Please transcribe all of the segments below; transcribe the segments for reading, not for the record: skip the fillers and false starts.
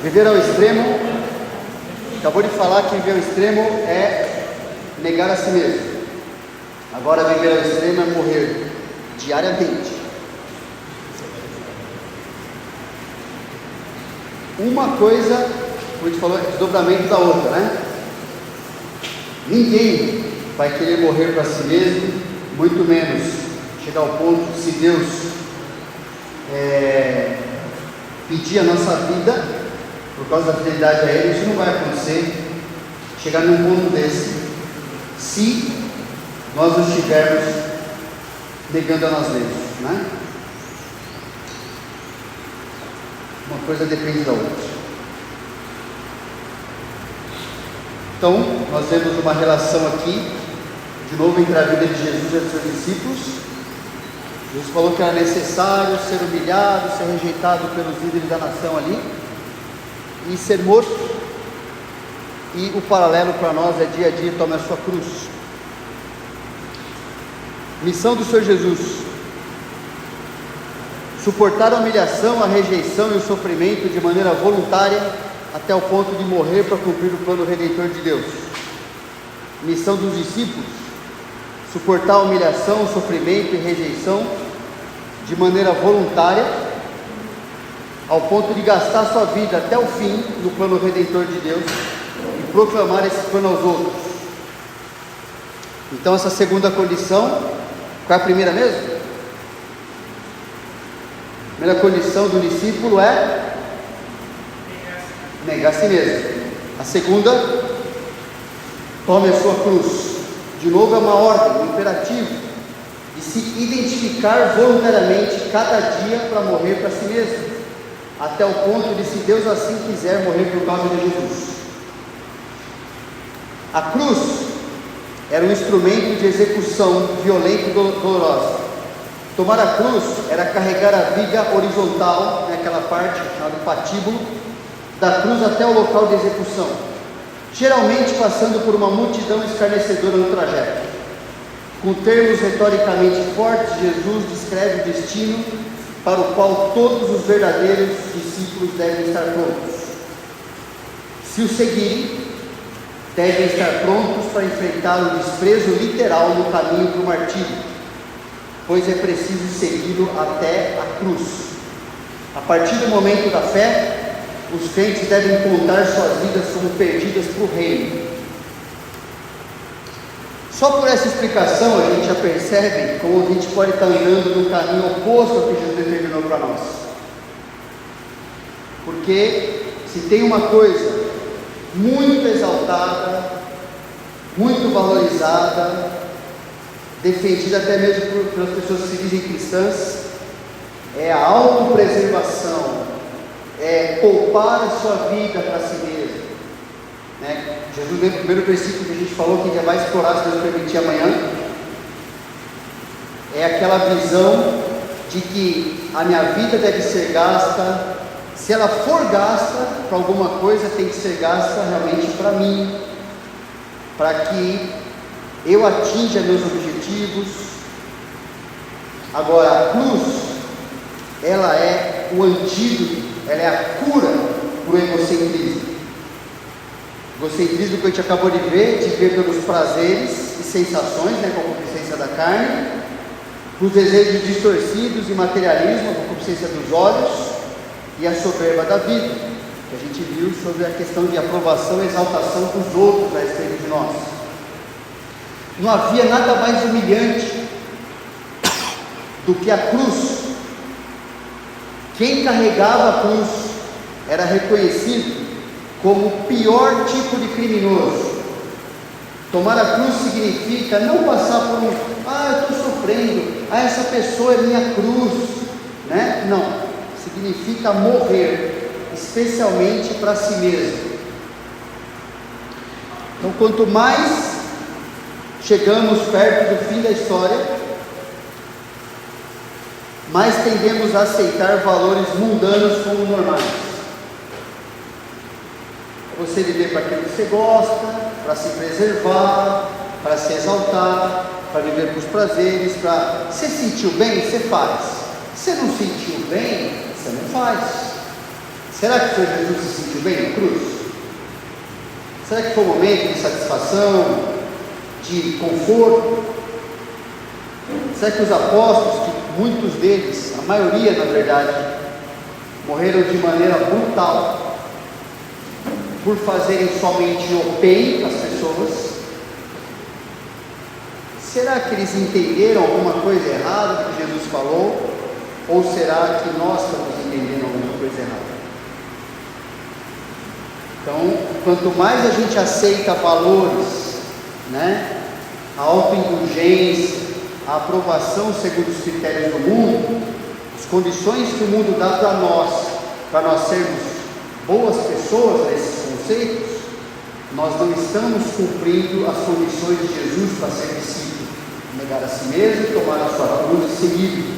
Viver ao extremo, acabou de falar que viver ao extremo é negar a si mesmo. Agora viver ao extremo é morrer diariamente. Uma coisa, como a gente falou, é desdobramento da outra, né? Ninguém vai querer morrer para si mesmo, muito menos chegar ao ponto de, se Deus pedir a nossa vida por causa da fidelidade a Ele, isso não vai acontecer, chegar num ponto desse, se nós não estivermos negando a nós mesmos, né? Uma coisa depende da outra. Então, nós vemos uma relação aqui, de novo, entre a vida de Jesus e os seus discípulos. Jesus falou que era necessário ser humilhado, ser rejeitado pelos líderes da nação ali, e ser morto. E o paralelo para nós é dia a dia: tome a sua cruz. Missão do Senhor Jesus: suportar a humilhação, a rejeição e o sofrimento de maneira voluntária, até o ponto de morrer para cumprir o plano redentor de Deus. Missão dos discípulos: suportar a humilhação, o sofrimento e rejeição de maneira voluntária, ao ponto de gastar sua vida até o fim no plano redentor de Deus e proclamar esse plano aos outros. Então, essa segunda condição, qual é a primeira mesmo? A primeira condição do discípulo é negar a si mesmo. A segunda, tome a sua cruz. De novo, é uma ordem, um imperativo de se identificar voluntariamente cada dia para morrer para si mesmo, até o ponto de, se Deus assim quiser, morrer por causa de Jesus. A cruz era um instrumento de execução violenta e dolorosa. Tomar a cruz era carregar a viga horizontal, naquela parte chamada patíbulo, da cruz até o local de execução, geralmente passando por uma multidão escarnecedora no trajeto. Com termos retoricamente fortes, Jesus descreve o destino para o qual todos os verdadeiros discípulos devem estar prontos. Se o seguirem, devem estar prontos para enfrentar o desprezo literal no caminho para o martírio, pois é preciso segui-lo até a cruz. A partir do momento da fé, os crentes devem contar suas vidas como perdidas para o reino. Só por essa explicação a gente já percebe como a gente pode estar andando no caminho oposto ao que Jesus determinou para nós. Porque se tem uma coisa muito exaltada, muito valorizada, defendida até mesmo pelas pessoas que se dizem cristãs, é a autopreservação, é poupar a sua vida para si mesmo, né? Jesus, no primeiro versículo que a gente falou, que a gente vai explorar, se Deus permitir, amanhã, é aquela visão de que a minha vida deve ser gasta. Se ela for gasta para alguma coisa, tem que ser gasta realmente para mim, para que eu atinja meus objetivos. Agora, a cruz, ela é o antídoto, ela é a cura para o egocentrismo. O egocentrismo que a gente acabou de ver pelos prazeres e sensações, né, com a concupiscência da carne, os desejos distorcidos e materialismo, a concupiscência dos olhos, e a soberba da vida, que a gente viu sobre a questão de aprovação e exaltação dos outros a respeito de nós. Não havia nada mais humilhante do que a cruz. Quem carregava a cruz era reconhecido como o pior tipo de criminoso. Tomar a cruz significa não passar por eu estou sofrendo, essa pessoa é minha cruz, né? Não, significa morrer, especialmente para si mesmo. Então, quanto mais chegamos perto do fim da história, mais tendemos a aceitar valores mundanos como normais. Você viver para aquilo que você gosta, para se preservar, para se exaltar, para viver para os prazeres, para... Você sentiu bem, você faz. Se não sentiu bem, você não faz. Será que foi Jesus que se sentiu bem na cruz? Será que foi um momento de satisfação, de conforto? Será que os apóstolos, que muitos deles, a maioria na verdade, morreram de maneira brutal, por fazerem somente o bem às pessoas? Será que eles entenderam alguma coisa errada do que Jesus falou? Ou será que nós estamos entendendo alguma coisa errada? Então, quanto mais a gente aceita valores, a autoindulgência, a aprovação segundo os critérios do mundo, as condições que o mundo dá para nós sermos boas pessoas nesses conceitos, nós não estamos cumprindo as condições de Jesus para ser discípulo: negar a si mesmo, tomar a sua cruz e seguir.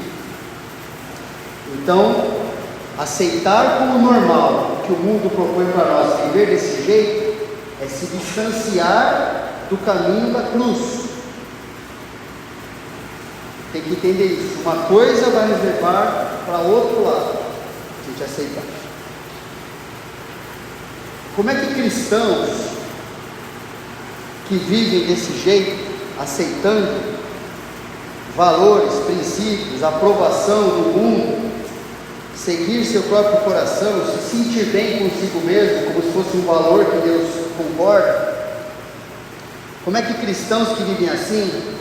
Então, aceitar como normal que o mundo propõe para nós viver desse jeito é se distanciar do caminho da cruz. Tem que entender isso. Uma coisa vai nos levar para outro lado, se a gente aceitar. Como é que cristãos que vivem desse jeito, aceitando valores, princípios, aprovação do mundo, seguir seu próprio coração, se sentir bem consigo mesmo, como se fosse um valor que Deus concorda, como é que cristãos que vivem assim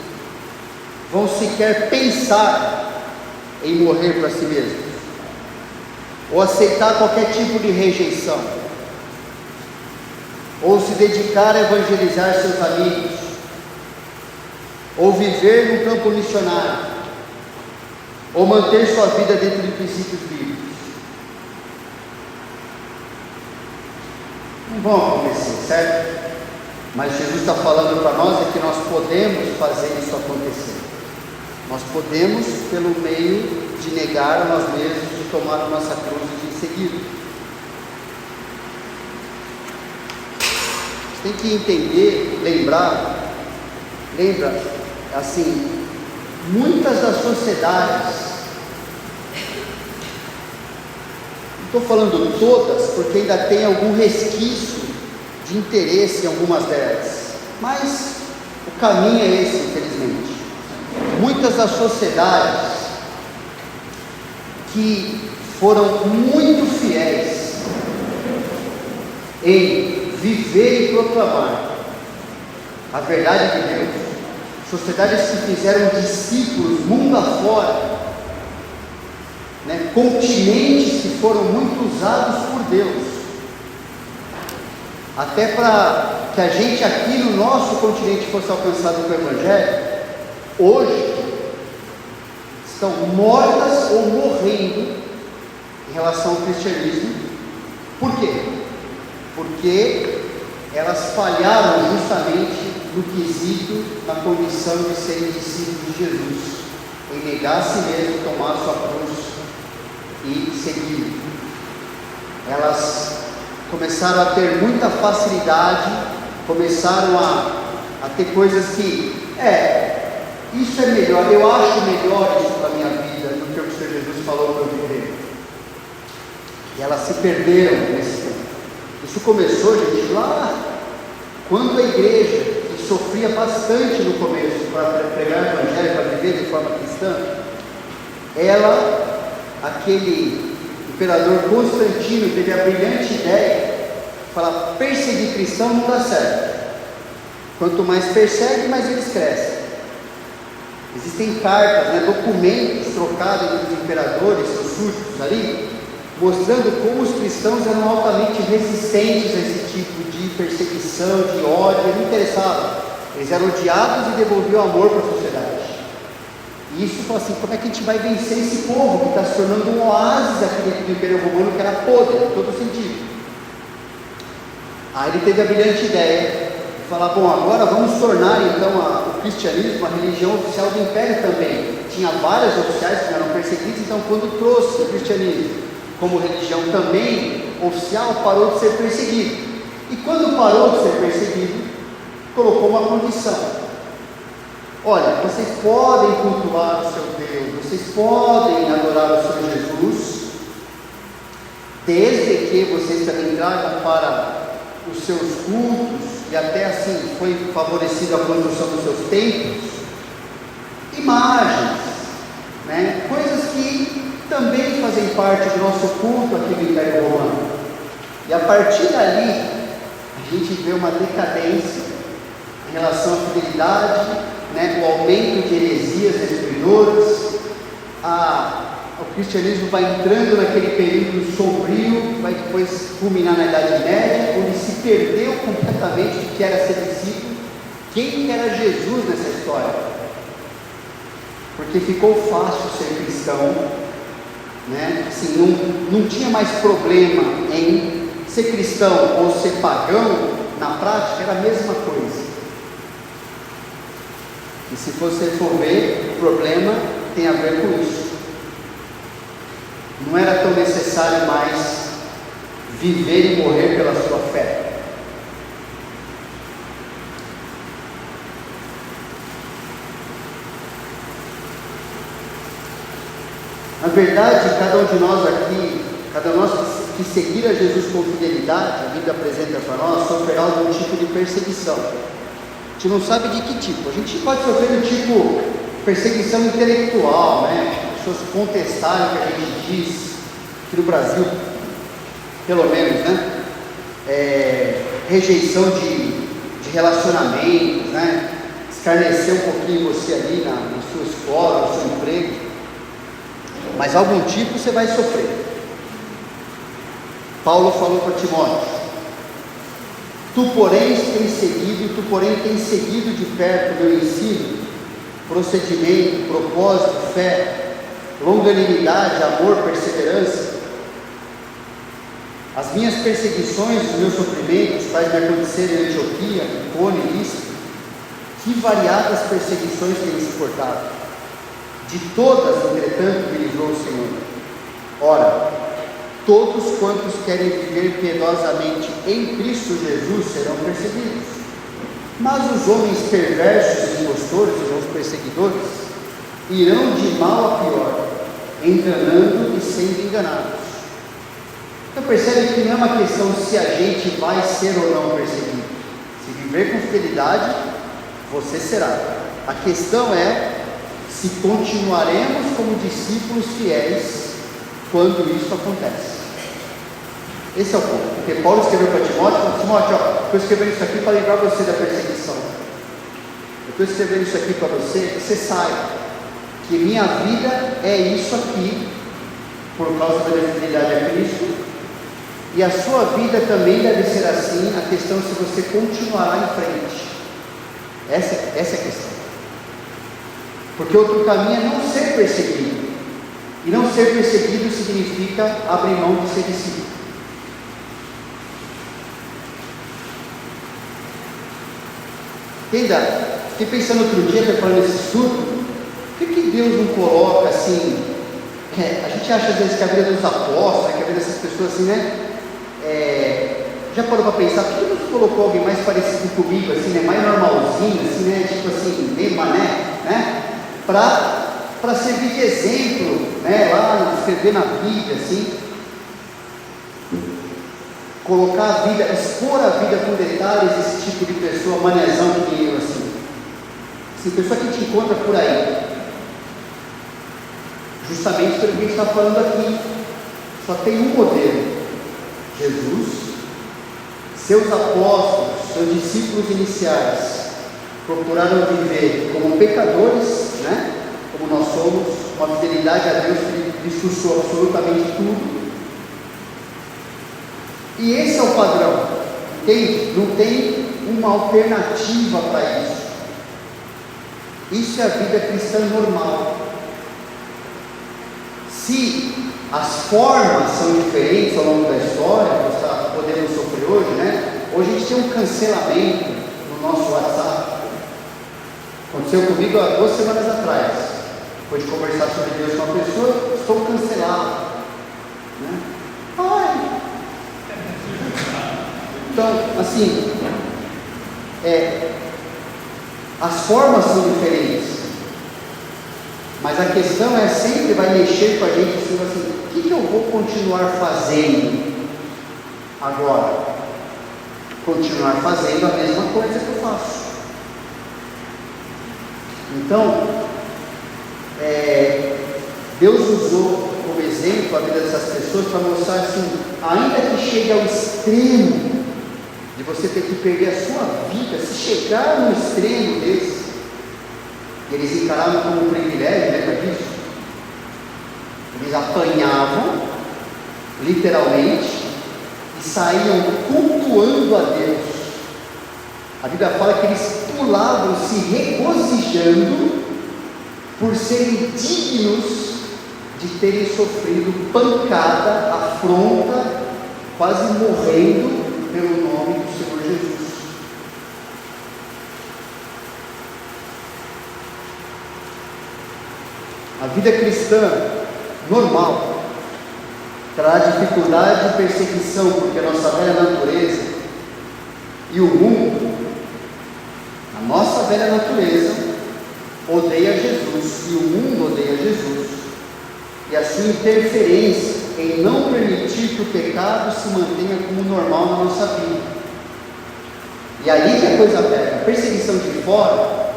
vão sequer pensar em morrer para si mesmos, ou aceitar qualquer tipo de rejeição, ou se dedicar a evangelizar seus amigos, ou viver no campo missionário, ou manter sua vida dentro de princípios bíblicos? Não vão acontecer, certo? Mas Jesus está falando para nós é que nós podemos fazer isso acontecer. Nós podemos, pelo meio de negar a nós mesmos, de tomar a nossa cruz e de seguir. Você tem que entender, lembra, assim, muitas das sociedades, não estou falando todas, porque ainda tem algum resquício de interesse em algumas delas, mas o caminho é esse, infelizmente. Muitas das sociedades que foram muito fiéis em viver e proclamar a verdade de Deus, sociedades que fizeram discípulos mundo afora, continentes que foram muito usados por Deus, até para que a gente aqui no nosso continente fosse alcançado pelo Evangelho, hoje estão mortas ou morrendo em relação ao cristianismo. Por quê? Porque elas falharam justamente no quesito, na condição de serem discípulos de Jesus, em negar a si mesmo, tomar a sua cruz e seguir. Elas começaram a ter muita facilidade, começaram a ter coisas que, isso é melhor, eu acho melhor isso para a minha vida do que o Senhor Jesus falou para eu viver. E elas se perderam nesse tempo. Isso começou, gente, lá quando a igreja, que sofria bastante no começo para pregar o Evangelho, para viver de forma cristã, aquele imperador Constantino teve a brilhante ideia de falar: perseguir cristão não dá certo. Quanto mais persegue, mais eles crescem. Existem cartas, documentos trocados entre os imperadores, seus súditos ali, mostrando como os cristãos eram altamente resistentes a esse tipo de perseguição, de ódio. Eles não interessavam, eles eram odiados e devolviam amor para a sociedade. E isso foi assim: como é que a gente vai vencer esse povo que está se tornando um oásis aqui dentro do Império Romano, que era podre em todo sentido? Aí ele teve a brilhante ideia de falar: bom, agora vamos tornar então o cristianismo a religião oficial do Império também. Tinha vários oficiais que eram perseguidos, então quando trouxe o cristianismo como religião também oficial, parou de ser perseguido. E quando parou de ser perseguido, colocou uma condição: olha, vocês podem cultuar o seu Deus, vocês podem adorar o Senhor Jesus, desde que vocês também tragam para os seus cultos, e até assim foi favorecido a construção dos seus templos, imagens, né? Coisas que também fazem parte do nosso culto aqui no Império Romano. E a partir dali, a gente vê uma decadência em relação à fidelidade, né? O aumento de heresias destruidoras, o cristianismo vai entrando naquele período sombrio, vai depois culminar na Idade Média, onde se perdeu completamente o que era ser discípulo, quem era Jesus nessa história, porque ficou fácil ser cristão, né? Assim, não tinha mais problema em ser cristão ou ser pagão, na prática era a mesma coisa. E se você for ver, o problema tem a ver com isso. Não era tão necessário mais viver e morrer pela sua fé. Na verdade, cada um de nós aqui, cada um de nós que seguir a Jesus com fidelidade, a Bíblia apresenta para nós, sofrerá algum tipo de perseguição. A gente não sabe de que tipo. A gente pode sofrer do tipo perseguição intelectual, né? Pessoas contestarem o que a gente diz, aqui no Brasil, pelo menos, né? Rejeição de relacionamentos, né? Escarnecer um pouquinho você ali na sua escola, no seu emprego, mas algum tipo você vai sofrer. Paulo falou para Timóteo: tu porém tens seguido de perto o meu ensino, procedimento, propósito, fé, longanimidade, amor, perseverança. As minhas perseguições, os meus sofrimentos, tais me aconteceram em Antioquia, Icônio e Listra, que variadas perseguições tenho suportado. De todas, entretanto, me livrou o Senhor. Ora, todos quantos querem viver piedosamente em Cristo Jesus serão perseguidos. Mas os homens perversos e impostores, os perseguidores, irão de mal a pior, enganando e sendo enganados. Então percebe que não é uma questão se a gente vai ser ou não perseguido. Se viver com fidelidade, você será. A questão é se continuaremos como discípulos fiéis quando isso acontece. Esse é o ponto. Porque Paulo escreveu para Timóteo, falou: Timóteo, estou escrevendo isso aqui para livrar você da perseguição. Eu estou escrevendo isso aqui para você, que você saiba que minha vida é isso aqui, por causa da minha fidelidade a Cristo, e a sua vida também deve ser assim. A questão é se você continuará em frente. Essa é a questão. Porque outro caminho é não ser perseguido. E não ser perseguido significa abrir mão de ser discípulo. Entenda, fiquei pensando outro dia, preparando esse estudo, por que Deus não coloca assim, a gente acha às vezes que a vida dos apóstolos, que a vida dessas pessoas assim, né? Já parou para pensar, por que Deus colocou alguém mais parecido comigo, assim, né? Mais normalzinho, assim, né? Tipo assim, bem mané, né? Para servir de exemplo, né? Lá, escrever na Bíblia, assim. Colocar a vida, expor a vida com detalhes, esse tipo de pessoa, manezão que nem eu, assim. Assim, pessoa que te encontra por aí. Justamente pelo que a gente está falando aqui. Só tem um modelo: Jesus. Seus apóstolos, seus discípulos iniciais, procuraram viver como pecadores, né? Como nós somos, com a fidelidade a Deus que lhes custou absolutamente tudo. E esse é o padrão, entende? Não tem uma alternativa para isso. Isso é a vida cristã normal. Se as formas são diferentes ao longo da história, nós podemos sofrer hoje, né? Hoje a gente tem um cancelamento no nosso WhatsApp. Aconteceu comigo há 2 semanas atrás. Depois de conversar sobre Deus com uma pessoa, estou cancelado, né? Ai! Então, assim, as formas são diferentes. Mas a questão é sempre vai mexer com a gente assim, o que eu vou continuar fazendo agora? Continuar fazendo a mesma coisa que eu faço. Então, Deus usou como exemplo a vida dessas pessoas para mostrar assim, ainda que chegue ao extremo de você ter que perder a sua vida, se chegar no extremo desse, eles encaravam como um privilégio, lembra disso? Eles apanhavam, literalmente, e saíam cultuando a Deus. A Bíblia fala que eles pulavam se regozijando por serem dignos de terem sofrido pancada, afronta, quase morrendo pelo nome do Senhor Jesus. A vida cristã normal traz dificuldade e perseguição, porque a nossa velha natureza e o mundo, a nossa velha natureza odeia Jesus e o mundo odeia Jesus, e a sua interferência em não permitir que o pecado se mantenha como normal na nossa vida. E aí que a coisa pega. A perseguição de fora,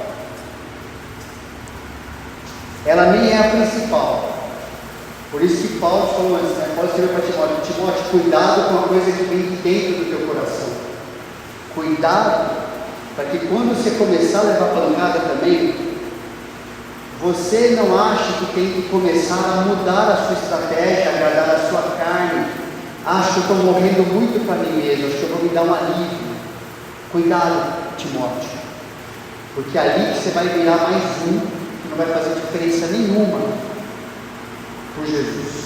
ela nem é a principal. Por isso que Paulo falou antes, Paulo escreveu para Timóteo, cuidado com a coisa que vem de dentro do teu coração. Cuidado, para que quando você começar a levar pancada também, você não acha que tem que começar a mudar a sua estratégia, agradar a sua carne. Acho que eu estou morrendo muito para mim mesmo, acho que eu vou me dar um alívio. Cuidado, Timóteo, porque ali você vai virar mais um, que não vai fazer diferença nenhuma por Jesus.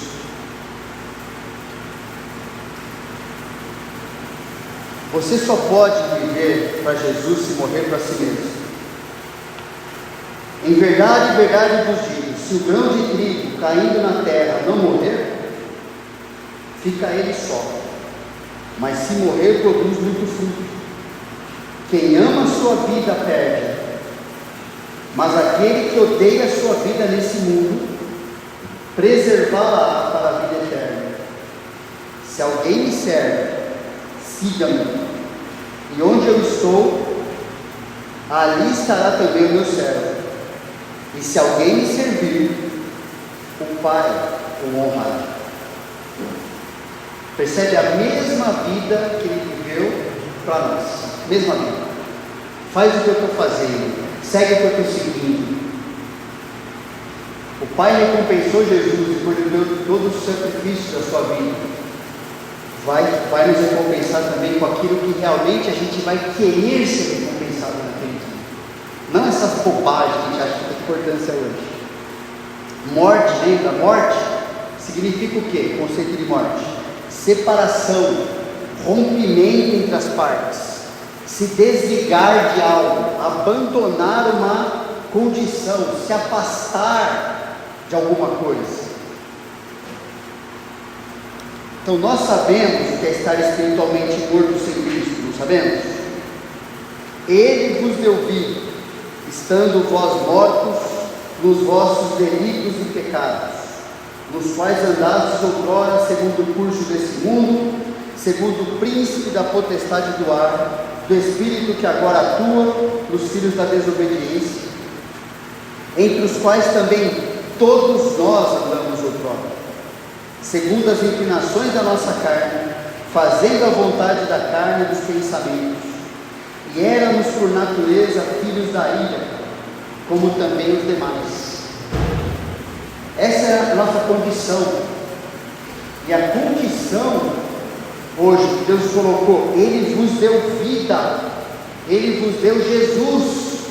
Você só pode viver para Jesus se morrer para si mesmo. Em verdade, verdade vos digo, se o grão de trigo caindo na terra não morrer, fica ele só, mas se morrer, produz muito fruto. Quem ama a sua vida perde, mas aquele que odeia a sua vida nesse mundo, preservá-la para a vida eterna. Se alguém me serve, siga-me, e onde eu estou, ali estará também o meu servo. E se alguém me servir, o Pai o honrará. Percebe a mesma vida que ele viveu para nós, mesma vida. Faz o que eu estou fazendo, segue o que eu estou seguindo. O Pai recompensou Jesus depois de todo o sacrifício da sua vida. Vai nos recompensar também com aquilo que realmente a gente vai querer ser recompensado naquele dia. Não essas bobagens que a gente acha que tem importância hoje. Morte, lembra? Morte significa o quê? O conceito de morte: separação, rompimento entre as partes, se desligar de algo, abandonar uma condição, se afastar de alguma coisa. Então nós sabemos o que é estar espiritualmente morto sem Cristo, não sabemos? Ele vos deu vida, estando vós mortos nos vossos delitos e pecados, nos quais andastes outrora segundo o curso desse mundo, segundo o príncipe da potestade do ar, do espírito que agora atua nos filhos da desobediência, entre os quais também todos nós andamos outrora, segundo as inclinações da nossa carne, fazendo a vontade da carne e dos pensamentos, e éramos por natureza filhos da ira, como também os demais. Essa é a nossa condição, e a condição hoje que Deus colocou: Ele vos deu vida, Ele vos deu Jesus,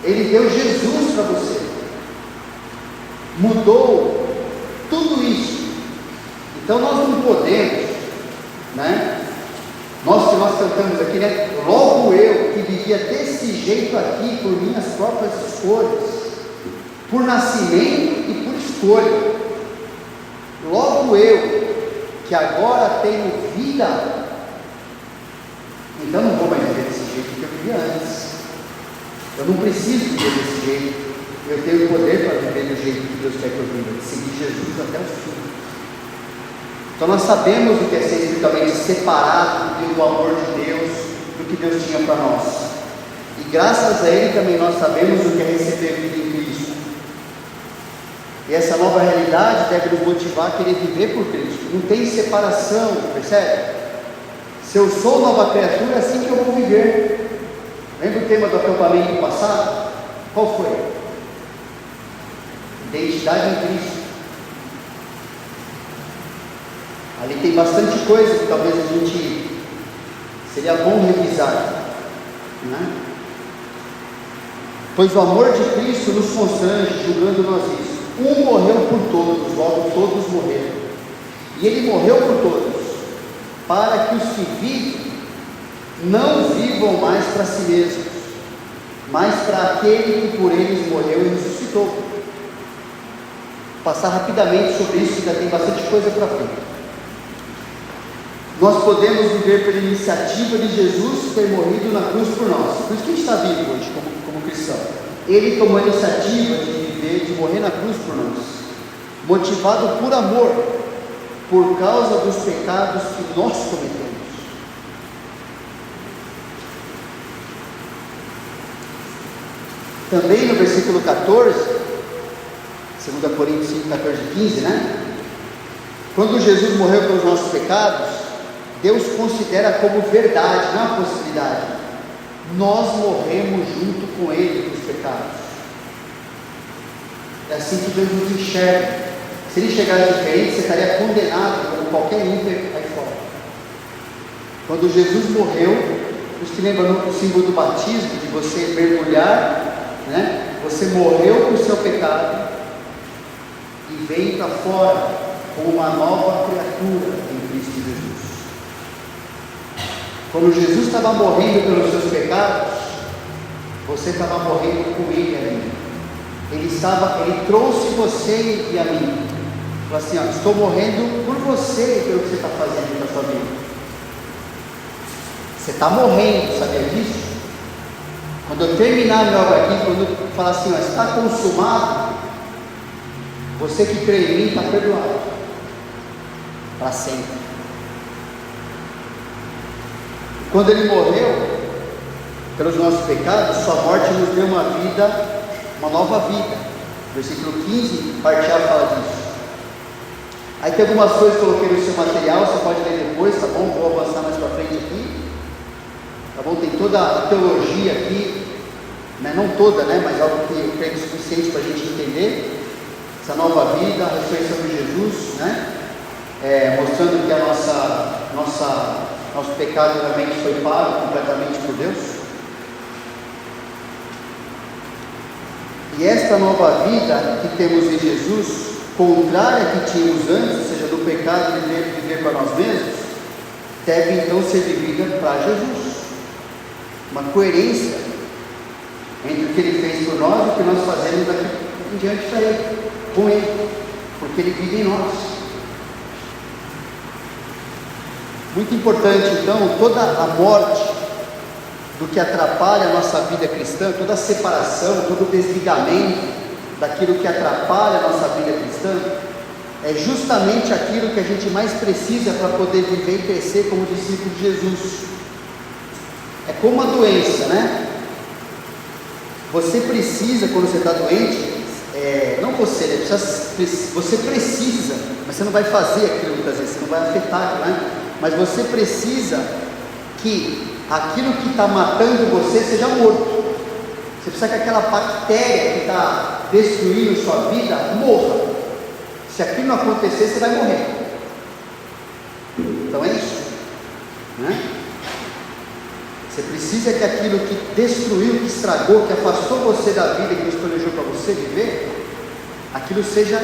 Ele deu Jesus para você, mudou tudo isso. Então nós não podemos, nós cantamos aqui, logo eu que vivia desse jeito aqui por minhas próprias escolhas, por nascimento e por escolha, logo eu que agora tenho vida, então não vou mais viver desse jeito que eu vivia antes. Eu não preciso viver desse jeito. Eu tenho poder para viver do jeito que Deus quer que eu viva, de seguir Jesus até o fim. Então nós sabemos o que é ser espiritualmente separado do amor de Deus, do que Deus tinha para nós. E graças a Ele também nós sabemos o que é receber vida em Cristo. E essa nova realidade deve nos motivar a querer viver por Cristo. Não tem separação, percebe? Se eu sou nova criatura, é assim que eu vou viver. Lembra o tema do acampamento passado? Qual foi? Identidade em Cristo. Ali tem bastante coisa que talvez a gente seria bom revisar, né? Pois o amor de Cristo nos constrange, julgando-nos isso. Um morreu por todos, logo todos morreram. E Ele morreu por todos, para que os que vivem não vivam mais para si mesmos, mas para aquele que por eles morreu e ressuscitou. Vou passar rapidamente sobre isso, ainda tem bastante coisa para frente. Nós podemos viver pela iniciativa de Jesus ter morrido na cruz por nós. Por isso que a gente está vivo hoje como cristão. Ele tomou a iniciativa de viver, de morrer na cruz por nós, motivado por amor, por causa dos pecados que nós cometemos. Também no versículo 14, 2 Coríntios 5, 14 e 15, né? Quando Jesus morreu pelos nossos pecados, Deus considera como verdade, não a possibilidade. Nós morremos junto com Ele nos pecados. É assim que Deus nos enxerga. Se Ele chegasse diferente, você estaria condenado como qualquer ímpio aí fora. Quando Jesus morreu, os que lembram do símbolo do batismo, de você mergulhar, né? Você morreu por seu pecado e veio para fora como uma nova criatura em Cristo Jesus. Quando Jesus estava morrendo pelos seus pecados, você estava morrendo com Ele ali. Ele trouxe você e a mim. Falou assim, ó, estou morrendo por você pelo que você está fazendo na sua vida. Você está morrendo, sabia disso? Quando eu terminar meu obra aqui, quando eu falar assim, ó, está consumado, você que crê em mim está perdoado para sempre. Quando Ele morreu pelos nossos pecados, sua morte nos deu uma vida, uma nova vida. Versículo 15, parte A fala disso. Aí tem algumas coisas que eu coloquei no seu material, você pode ler depois, tá bom? Vou avançar mais para frente aqui. Tá bom? Tem toda a teologia aqui, né? Não toda, né? Mas algo que eu creio suficiente para a gente entender essa nova vida, a ressurreição de Jesus, né? Mostrando que nosso pecado realmente foi pago completamente por Deus. E esta nova vida que temos em Jesus, contrária à que tínhamos antes, ou seja, do pecado de viver para nós mesmos, deve então ser vivida para Jesus. Uma coerência entre o que Ele fez por nós e o que nós fazemos daqui em diante para Ele, com Ele, porque Ele vive em nós. Muito importante então, toda a morte do que atrapalha a nossa vida cristã, toda a separação, todo o desligamento daquilo que atrapalha a nossa vida cristã, é justamente aquilo que a gente mais precisa para poder viver e crescer como discípulo de Jesus. É como uma doença, né? Você precisa, quando você está doente, não você, né? Você precisa, mas você não vai fazer aquilo muitas vezes, você não vai afetar, né? Mas você precisa que aquilo que está matando você seja morto. Você precisa que aquela bactéria que está destruindo sua vida morra. Se aquilo não acontecer, você vai morrer. Então é isso, né? Você precisa que aquilo que destruiu, que estragou, que afastou você da vida, que Deus planejou para você viver, aquilo seja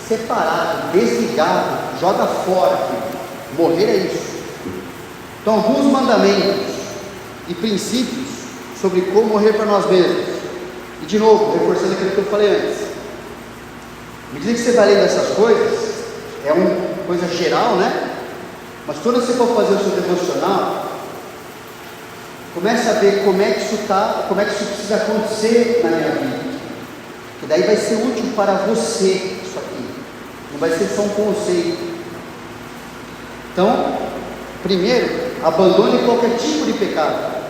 separado, desligado, joga fora aquilo. Morrer é isso. Então, alguns mandamentos e princípios sobre como morrer para nós mesmos. E de novo, reforçando aquilo que eu falei antes. À medida que você vai lendo essas coisas, é uma coisa geral, né? Mas quando você for fazer o seu devocional, comece a ver como é que isso precisa acontecer na minha vida. que daí vai ser útil para você isso aqui, não vai ser só um conceito. Então, primeiro, abandone qualquer tipo de pecado,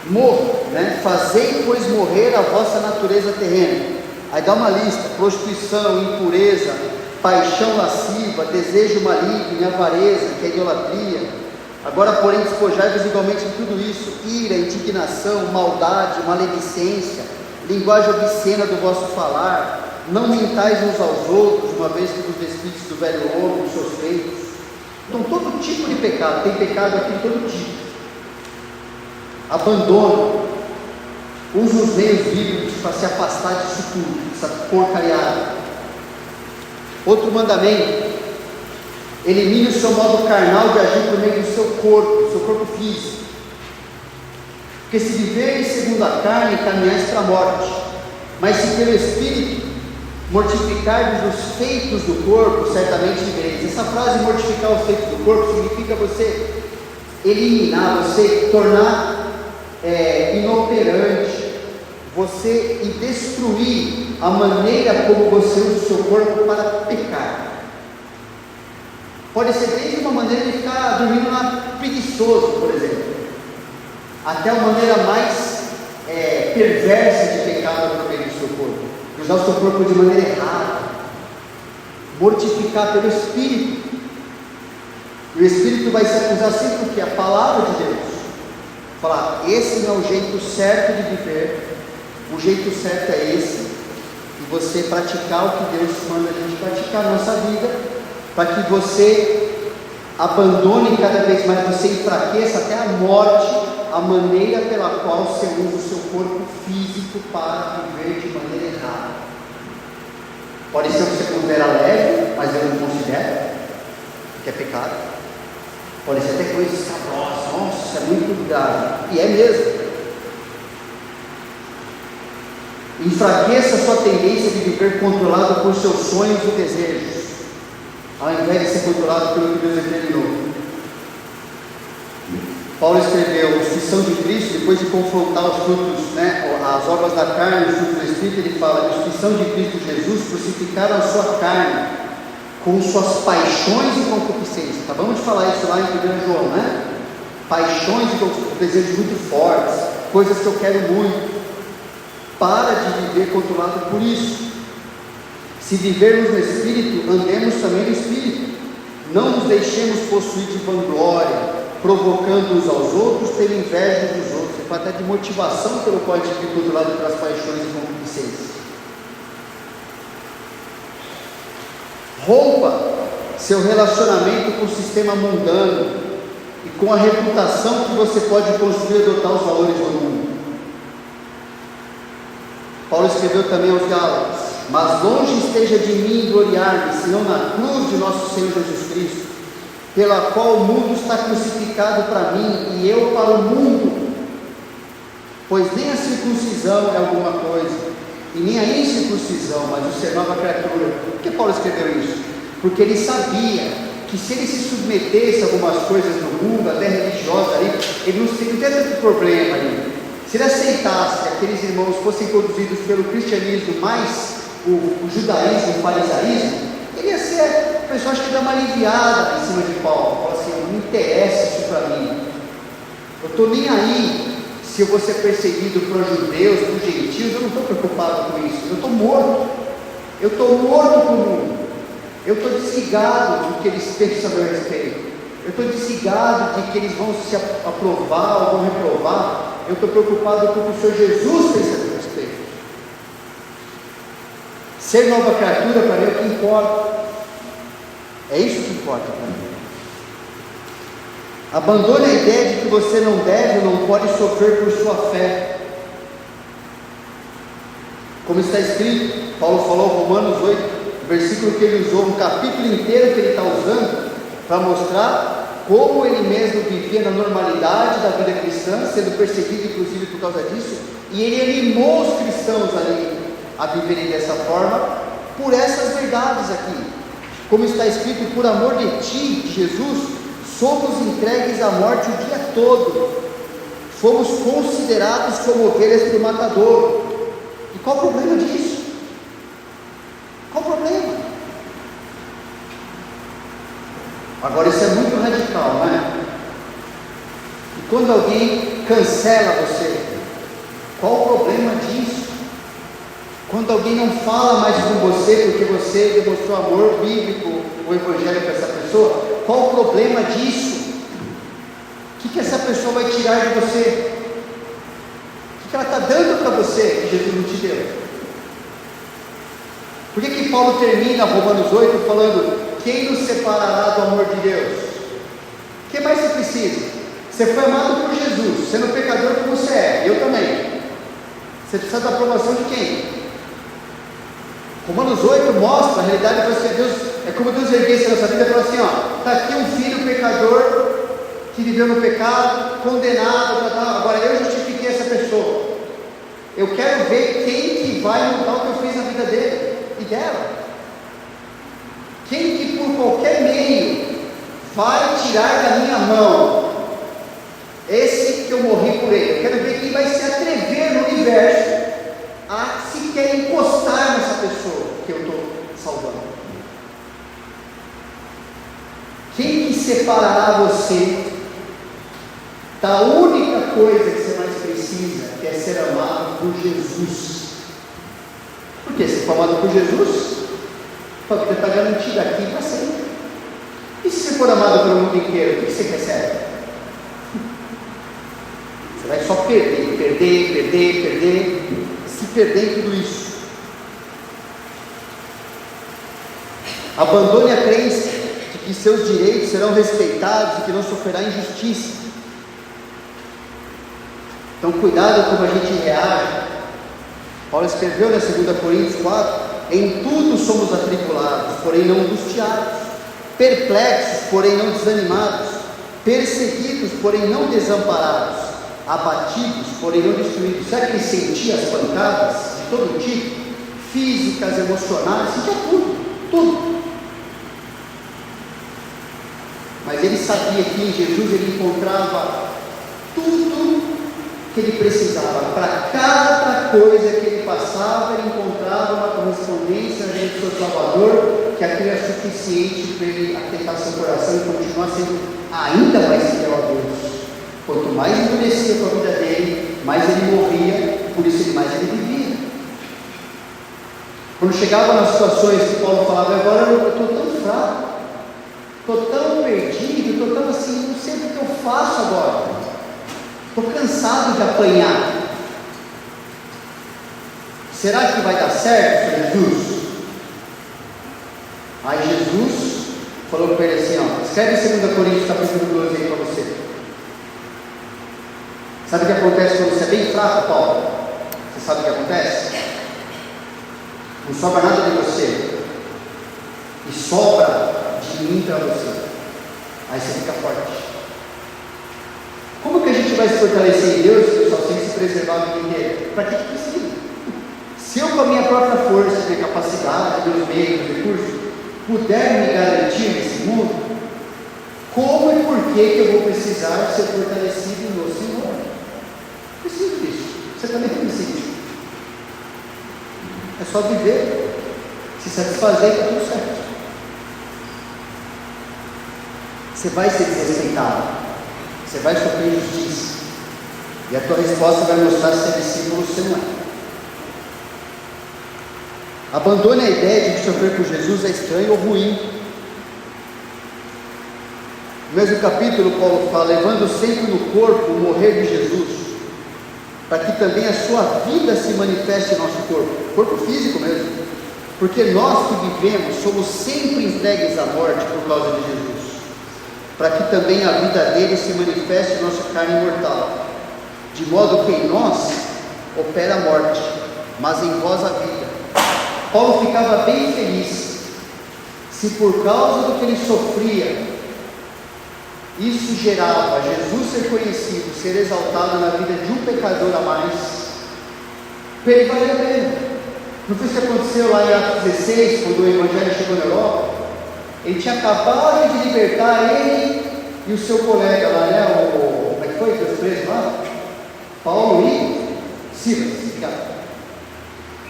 morra, né? Fazei, pois, morrer a vossa natureza terrena. Aí dá uma lista: prostituição, impureza, paixão lasciva, desejo maligno, avareza, que é idolatria. Agora, porém, despojai-vos igualmente de tudo isso: ira, indignação, maldade, maledicência, linguagem obscena do vosso falar. Não mentais uns aos outros, uma vez que vos despistes do velho homem, dos seus feitos. Então, todo tipo de pecado, tem pecado aqui de todo tipo. Abandone, use os meios bíblicos para se afastar disso tudo, essa porcariada. Outro mandamento: elimine o seu modo carnal de agir por meio do seu corpo físico. Porque se viveres segundo a carne, caminhais para a morte, mas se pelo Espírito mortificar-vos os feitos do corpo, certamente vivereis. Essa frase, mortificar os feitos do corpo, significa você eliminar, você tornar inoperante, você destruir a maneira como você usa o seu corpo para pecar. Pode ser desde uma maneira de ficar dormindo preguiçoso, por exemplo, até a maneira mais perversa de pecado por meio do seu corpo, usar o seu corpo de maneira errada, mortificar pelo Espírito. E o Espírito vai se acusar sempre porque a palavra de Deus falar: esse não é o jeito certo de viver, o jeito certo é esse, e você praticar o que Deus manda a gente praticar na nossa vida, para que você abandone cada vez mais, você enfraqueça até a morte a maneira pela qual você usa o seu corpo físico para viver de maneira errada. Pode ser que você considera leve, mas eu não considero que é pecado. Pode ser até coisa escabrosa, nossa, isso é muito grave, e é mesmo. Enfraqueça a sua tendência de viver controlado por seus sonhos e desejos, ao invés de ser controlado pelo que Deus determinou. Paulo escreveu: os que são de Cristo, depois de confrontar os frutos, as obras da carne, os frutos do Espírito, ele fala que os que são de Cristo Jesus crucificaram a sua carne com suas paixões e concupiscências. Acabamos de falar isso lá em 1 João, né? Paixões e desejos muito fortes, coisas que eu quero muito. Para de viver controlado por isso. Se vivermos no Espírito, andemos também no Espírito. Não nos deixemos possuir de vanglória, provocando uns aos outros pela inveja dos outros. Ele fala até de motivação pelo qual a gente fica controlado pelas paixões e concupiscências. Rompa seu relacionamento com o sistema mundano e com a reputação que você pode construir e adotar os valores do mundo. Paulo escreveu também aos Gálatas: mas longe esteja de mim gloriar-me, senão na cruz de nosso Senhor Jesus Cristo, pela qual o mundo está crucificado para mim e eu para o mundo. Pois nem a circuncisão é alguma coisa, e nem a incircuncisão, mas o ser nova criatura. Por que Paulo escreveu isso? Porque ele sabia que se ele se submetesse a algumas coisas no mundo, até religiosa ali, ele não teria tanto problema ali. Se ele aceitasse que aqueles irmãos fossem conduzidos pelo cristianismo mais o judaísmo, o farisaísmo, ele ia ser, o pessoal acho que dá uma aliviada em cima de Paulo. Fala assim: não me interessa isso para mim, eu estou nem aí se eu vou ser perseguido por judeus, por gentios, eu não estou preocupado com isso, eu estou morto para o mundo, eu estou desligado do que eles pensam a meu respeito, eu estou desligado de que eles vão se aprovar ou vão reprovar, eu estou preocupado com o que o Senhor Jesus pensa a meu respeito. Ser nova criatura para mim é o que importa, é isso que importa para mim. Abandone a ideia de que você não deve ou não pode sofrer por sua fé. Como está escrito, Paulo falou em Romanos 8, o versículo que ele usou, um capítulo inteiro que ele está usando, para mostrar como ele mesmo vivia na normalidade da vida cristã, sendo perseguido inclusive por causa disso, e ele animou os cristãos ali a viverem dessa forma, por essas verdades aqui. Como está escrito: por amor de ti, de Jesus, somos entregues à morte o dia todo, fomos considerados como ovelhas para o matador. E qual o problema disso? Agora isso é muito radical, não é? E quando alguém cancela você, qual o problema disso? Quando alguém não fala mais com você porque você demonstrou amor bíblico, o evangelho para essa pessoa, qual o problema disso? O que essa pessoa vai tirar de você? O que ela está dando para você que Jesus não te deu? Por que Paulo termina Romanos 8 falando: quem nos separará do amor de Deus? O que mais você precisa? Você foi amado por Jesus, sendo pecador como você é, eu também. Você precisa da aprovação de quem? Romanos 8 mostra a realidade para você. Deus, é como Deus erguesse a nossa vida e falou assim: ó, está aqui um filho pecador que viveu no pecado, condenado, agora eu justifiquei essa pessoa. Eu quero ver quem que vai mudar o que eu fiz na vida dele e dela. Quem que por qualquer meio vai tirar da minha mão esse que eu morri por ele. Eu quero ver quem vai se atrever no universo a sequer encostar nessa pessoa que eu estou salvando. Quem que separará você da única coisa que você mais precisa, que é ser amado por Jesus? Porque se for amado por Jesus, sua vida está garantida aqui para sempre. E se você for amado pelo mundo inteiro, o que você recebe? Você vai só perder, se perder em tudo isso. Abandone a crença de que seus direitos serão respeitados e que não sofrerá injustiça. Então cuidado como a gente reage. Paulo escreveu na 2 Coríntios 4: em tudo somos atribulados, porém não angustiados, perplexos, porém não desanimados, perseguidos, porém não desamparados, abatidos, porém não destruídos. Sabe que ele sentia as pancadas de todo tipo? Físicas, emocionais, sentia tudo. Mas ele sabia que em Jesus ele encontrava tudo que ele precisava. Para cada coisa que ele passava, ele encontrava uma correspondência dentro do seu Salvador, que aquilo é suficiente para ele aquietar seu coração e continuar sendo ainda mais fiel a Deus. Quanto mais endurecia com a vida dele, mais ele morria, por isso mais ele vivia. Quando chegava nas situações que Paulo falava: agora eu estou tão fraco, estou tão perdido, estou tão assim, não sei o que eu faço agora. Estou cansado de apanhar. Será que vai dar certo, Jesus? Aí Jesus falou para ele assim: ó, escreve 2 Coríntios capítulo 12 aí para você. Sabe o que acontece quando você é bem fraco, Paulo? Você sabe o que acontece? Não sobra nada de você, e sobra de mim para você. Aí você fica forte. Como que a gente vai se fortalecer em Deus, pessoal, sem se preservar a vida inteira? Para que precisa? Se eu, com a minha própria força, minha capacidade, meus meios, meus recursos, puder me garantir nesse mundo, como e por que eu vou precisar ser fortalecido no Senhor? Preciso disso. Você também precisa. É só viver, se satisfazer e está tudo certo. Você vai ser desrespeitado. Você vai sofrer injustiça, e a tua resposta vai mostrar se é discípulo ou se não é. Abandone a ideia de que sofrer por Jesus é estranho ou ruim. No mesmo capítulo, Paulo fala: levando sempre no corpo o morrer de Jesus, para que também a sua vida se manifeste em nosso corpo físico mesmo, porque nós que vivemos somos sempre entregues à morte por causa de Jesus, para que também a vida dele se manifeste em nossa carne mortal, de modo que em nós opera a morte, mas em vós a vida. Paulo ficava bem feliz se por causa do que ele sofria, isso gerava Jesus ser conhecido, ser exaltado na vida de um pecador a mais. Para ele valia a pena. Não foi isso que aconteceu lá em Atos 16, quando o Evangelho chegou na Europa? Ele tinha acabado de libertar ele e o seu colega lá, né? Como é que foi? Os presos lá? Paulo e Silas.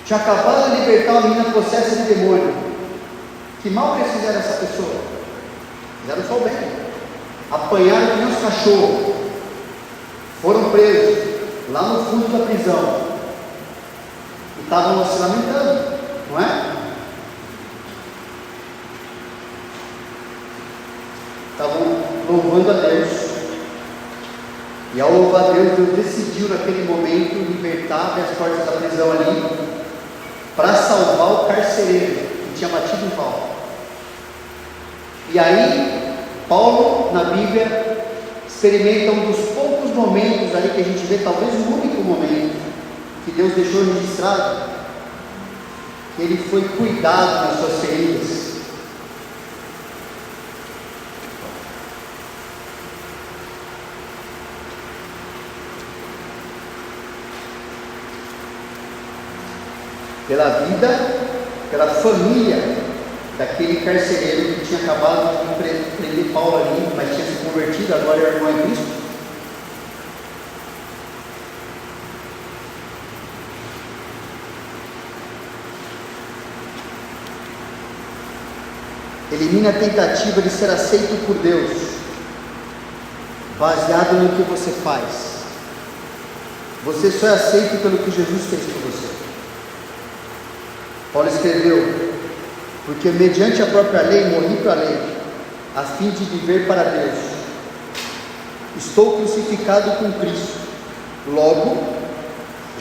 Tinha acabado de libertar uma menina possessa de demônio. Que mal que eles fizeram essa pessoa? fizeram só o bem, apanharam que nem os cachorros, foram presos lá no fundo da prisão, e estavam se lamentando, não é? Estavam louvando a Deus, e ao louvar a Deus, Deus decidiu naquele momento libertar, abrir as portas da prisão ali, para salvar o carcereiro que tinha batido em Paulo. E aí, Paulo, na Bíblia, experimenta um dos poucos momentos ali que a gente vê, talvez o único momento, que Deus deixou registrado, que ele foi cuidado nas suas feridas. Pela vida, pela família daquele carcereiro que tinha acabado de prender Paulo ali, mas tinha se convertido, agora é irmão em Cristo. Elimina a tentativa de ser aceito por Deus, baseado no que você faz. Você só é aceito pelo que Jesus fez por você. Paulo escreveu: porque mediante a própria lei morri para a lei, a fim de viver para Deus. Estou crucificado com Cristo, logo,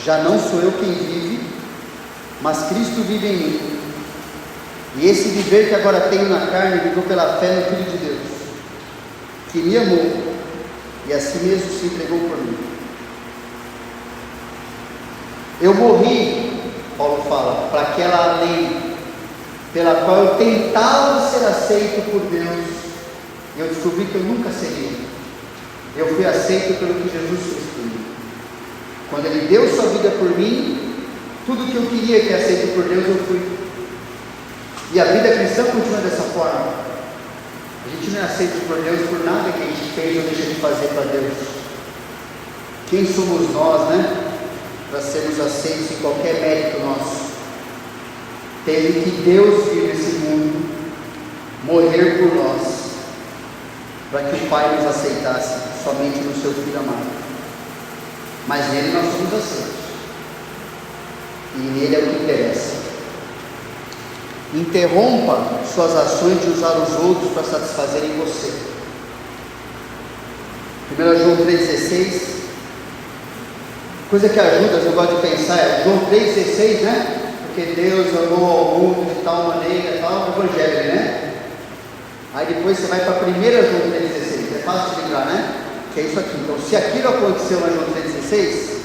já não sou eu quem vive, mas Cristo vive em mim. E esse viver que agora tenho na carne, vivo pela fé no Filho de Deus, que me amou e a si mesmo se entregou por mim. Eu morri, Paulo fala, para aquela lei pela qual eu tentava ser aceito por Deus, e eu descobri que eu nunca seria. Eu fui aceito pelo que Jesus fez por mim. Quando Ele deu sua vida por mim, tudo que eu queria que aceito por Deus, eu fui. E a vida cristã continua dessa forma. A gente não é aceito por Deus por nada que a gente fez ou deixa de fazer para Deus. Quem somos nós, né? Para sermos aceitos em qualquer mérito nosso. Teve que Deus vir nesse mundo, morrer por nós, para que o Pai nos aceitasse somente no seu Filho amado. Mas nele nós somos aceitos, e nele é o que interessa. Interrompa suas ações de usar os outros para satisfazerem você. 1 João 3,16, coisa que ajuda, eu gosto de pensar, é João 3,16, né? Porque Deus amou ao mundo de tal maneira, tal, o Evangelho, né? Aí depois você vai para 1 João 3,16, é fácil de lembrar, né? Que é isso aqui. Então, se aquilo aconteceu na João 3,16,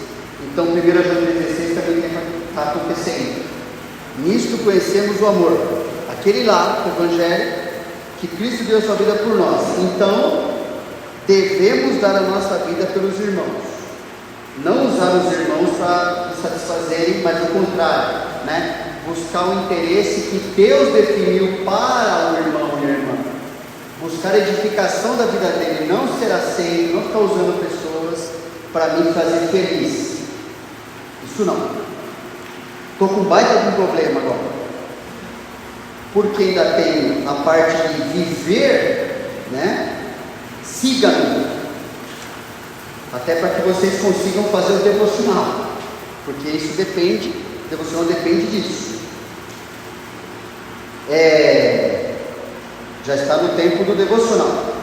então 1 João 3,16 também está acontecendo. Nisto conhecemos o amor, aquele lá, o Evangelho, que Cristo deu sua vida por nós. Então, devemos dar a nossa vida pelos irmãos. Não usar os irmãos para nos satisfazerem, mas o contrário, né? Buscar o interesse que Deus definiu para o irmão e a irmã. Buscar a edificação da vida dele, não ser aceito, não ficar usando pessoas para me fazer feliz. Isso não. Estou com baita de um problema agora, porque ainda tenho a parte de viver, né? Siga-me, até para que vocês consigam fazer o devocional, porque isso depende, o devocional depende disso. Já está no tempo do devocional.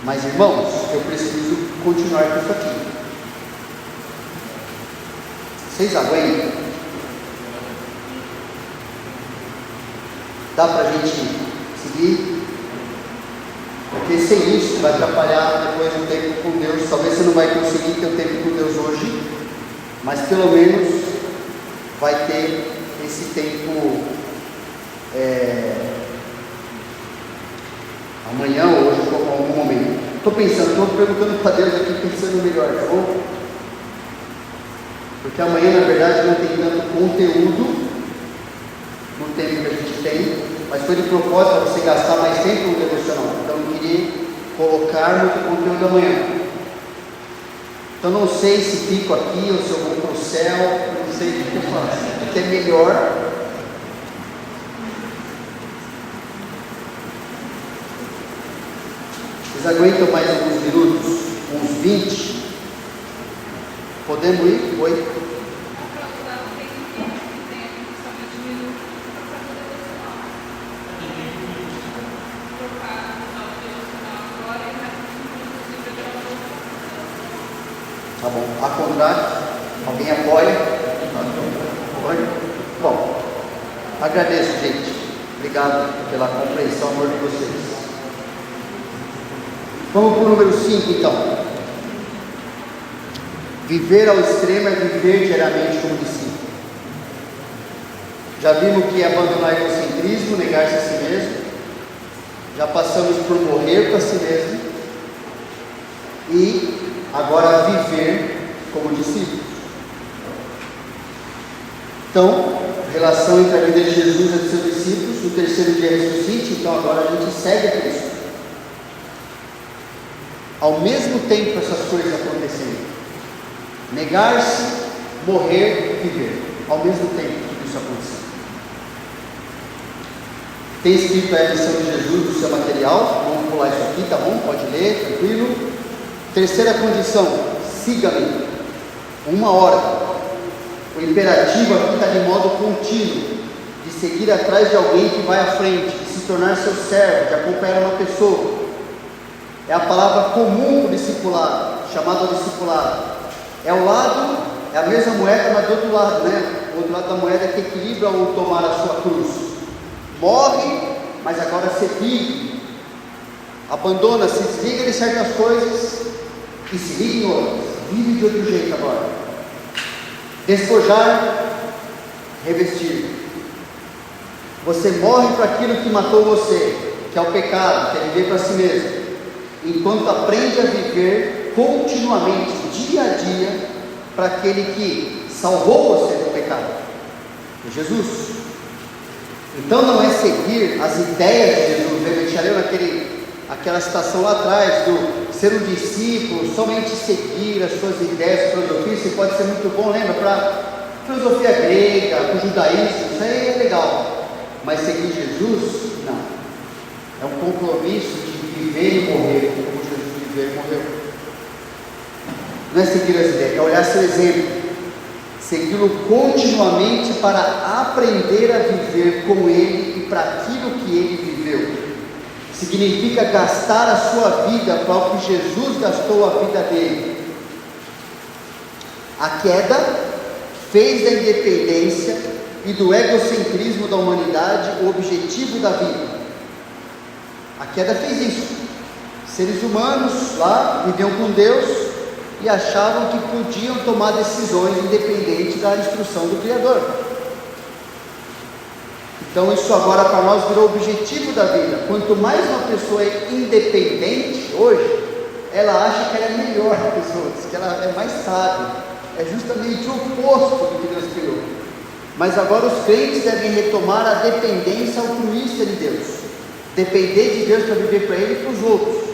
Mas irmãos, eu preciso continuar com isso aqui. Vocês aguentam? Dá para a gente seguir? Porque sem isso vai atrapalhar depois o tempo com Deus. Talvez você não vai conseguir ter o tempo com Deus hoje, mas pelo menos vai ter esse tempo amanhã ou hoje, em algum momento. Estou perguntando para Deus aqui, pensando melhor, tá bom? Porque amanhã, na verdade, não tem tanto conteúdo no tempo que a gente tem, mas foi de propósito para você gastar mais tempo no devocional. Então eu queria colocar muito conteúdo amanhã. Então não sei se fico aqui ou se eu vou para o céu, eu não sei o que eu faço. O que é melhor. Vocês aguentam mais alguns minutos? Uns 20? Podemos ir? Oi? Tá bom. A contrário? Alguém apoia? Apoia? Bom, agradeço, gente. Obrigado pela compreensão, amor de vocês. Vamos para o número 5, então. Viver ao extremo é viver diariamente como discípulo. Já vimos que é abandonar o egocentrismo, negar-se a si mesmo. Já passamos por morrer para si mesmo. E agora viver como discípulos. Então, relação entre a vida de Jesus e dos seus discípulos. No terceiro dia ressuscite, então agora a gente segue a Cristo. Ao mesmo tempo essas coisas acontecendo. Negar-se, morrer, viver. Ao mesmo tempo tudo isso acontecendo. Tem escrito a missão de Jesus no seu material. Vamos pular isso aqui, tá bom? Pode ler, tranquilo. Terceira condição, siga-me. Uma ordem. O imperativo aqui está de modo contínuo, de seguir atrás de alguém que vai à frente, de se tornar seu servo, de acompanhar uma pessoa. É a palavra comum do discipulado, chamado discipulado. É o lado, é a mesma moeda, mas do outro lado, né? O outro lado da moeda que equilibra o tomar a sua cruz. Morre, mas agora se vive. Abandona, se desliga de certas coisas e se liga em outras. Vive de outro jeito agora. Despojar, revestir. Você morre para aquilo que matou você, que é o pecado, que é viver para si mesmo, enquanto aprende a viver continuamente, dia a dia, para aquele que salvou você do pecado, Jesus. Então não é seguir as ideias de Jesus. A gente já leu aquela citação lá atrás do ser um discípulo, somente seguir as suas ideias, filosofias. Isso pode ser muito bom, lembra? Para filosofia grega, para o judaísmo, isso aí é legal. Mas seguir Jesus, não. É um compromisso de viver e morrer, como Jesus viveu e morreu. Não é seguir as ideias, é olhar seu exemplo, segui-lo continuamente para aprender a viver com Ele e para aquilo que Ele viveu. Significa gastar a sua vida para o que Jesus gastou a vida dele. A queda fez da independência e do egocentrismo da humanidade o objetivo da vida. A queda fez isso. Seres humanos lá viviam com Deus e achavam que podiam tomar decisões independentes da instrução do Criador. Então isso agora para nós virou o objetivo da vida. Quanto mais uma pessoa é independente hoje, ela acha que ela é melhor que os outros, que ela é mais sábia. É justamente o oposto do que Deus criou. Mas agora os crentes devem retomar a dependência altruísta de Deus. Depender de Deus para viver para Ele e para os outros.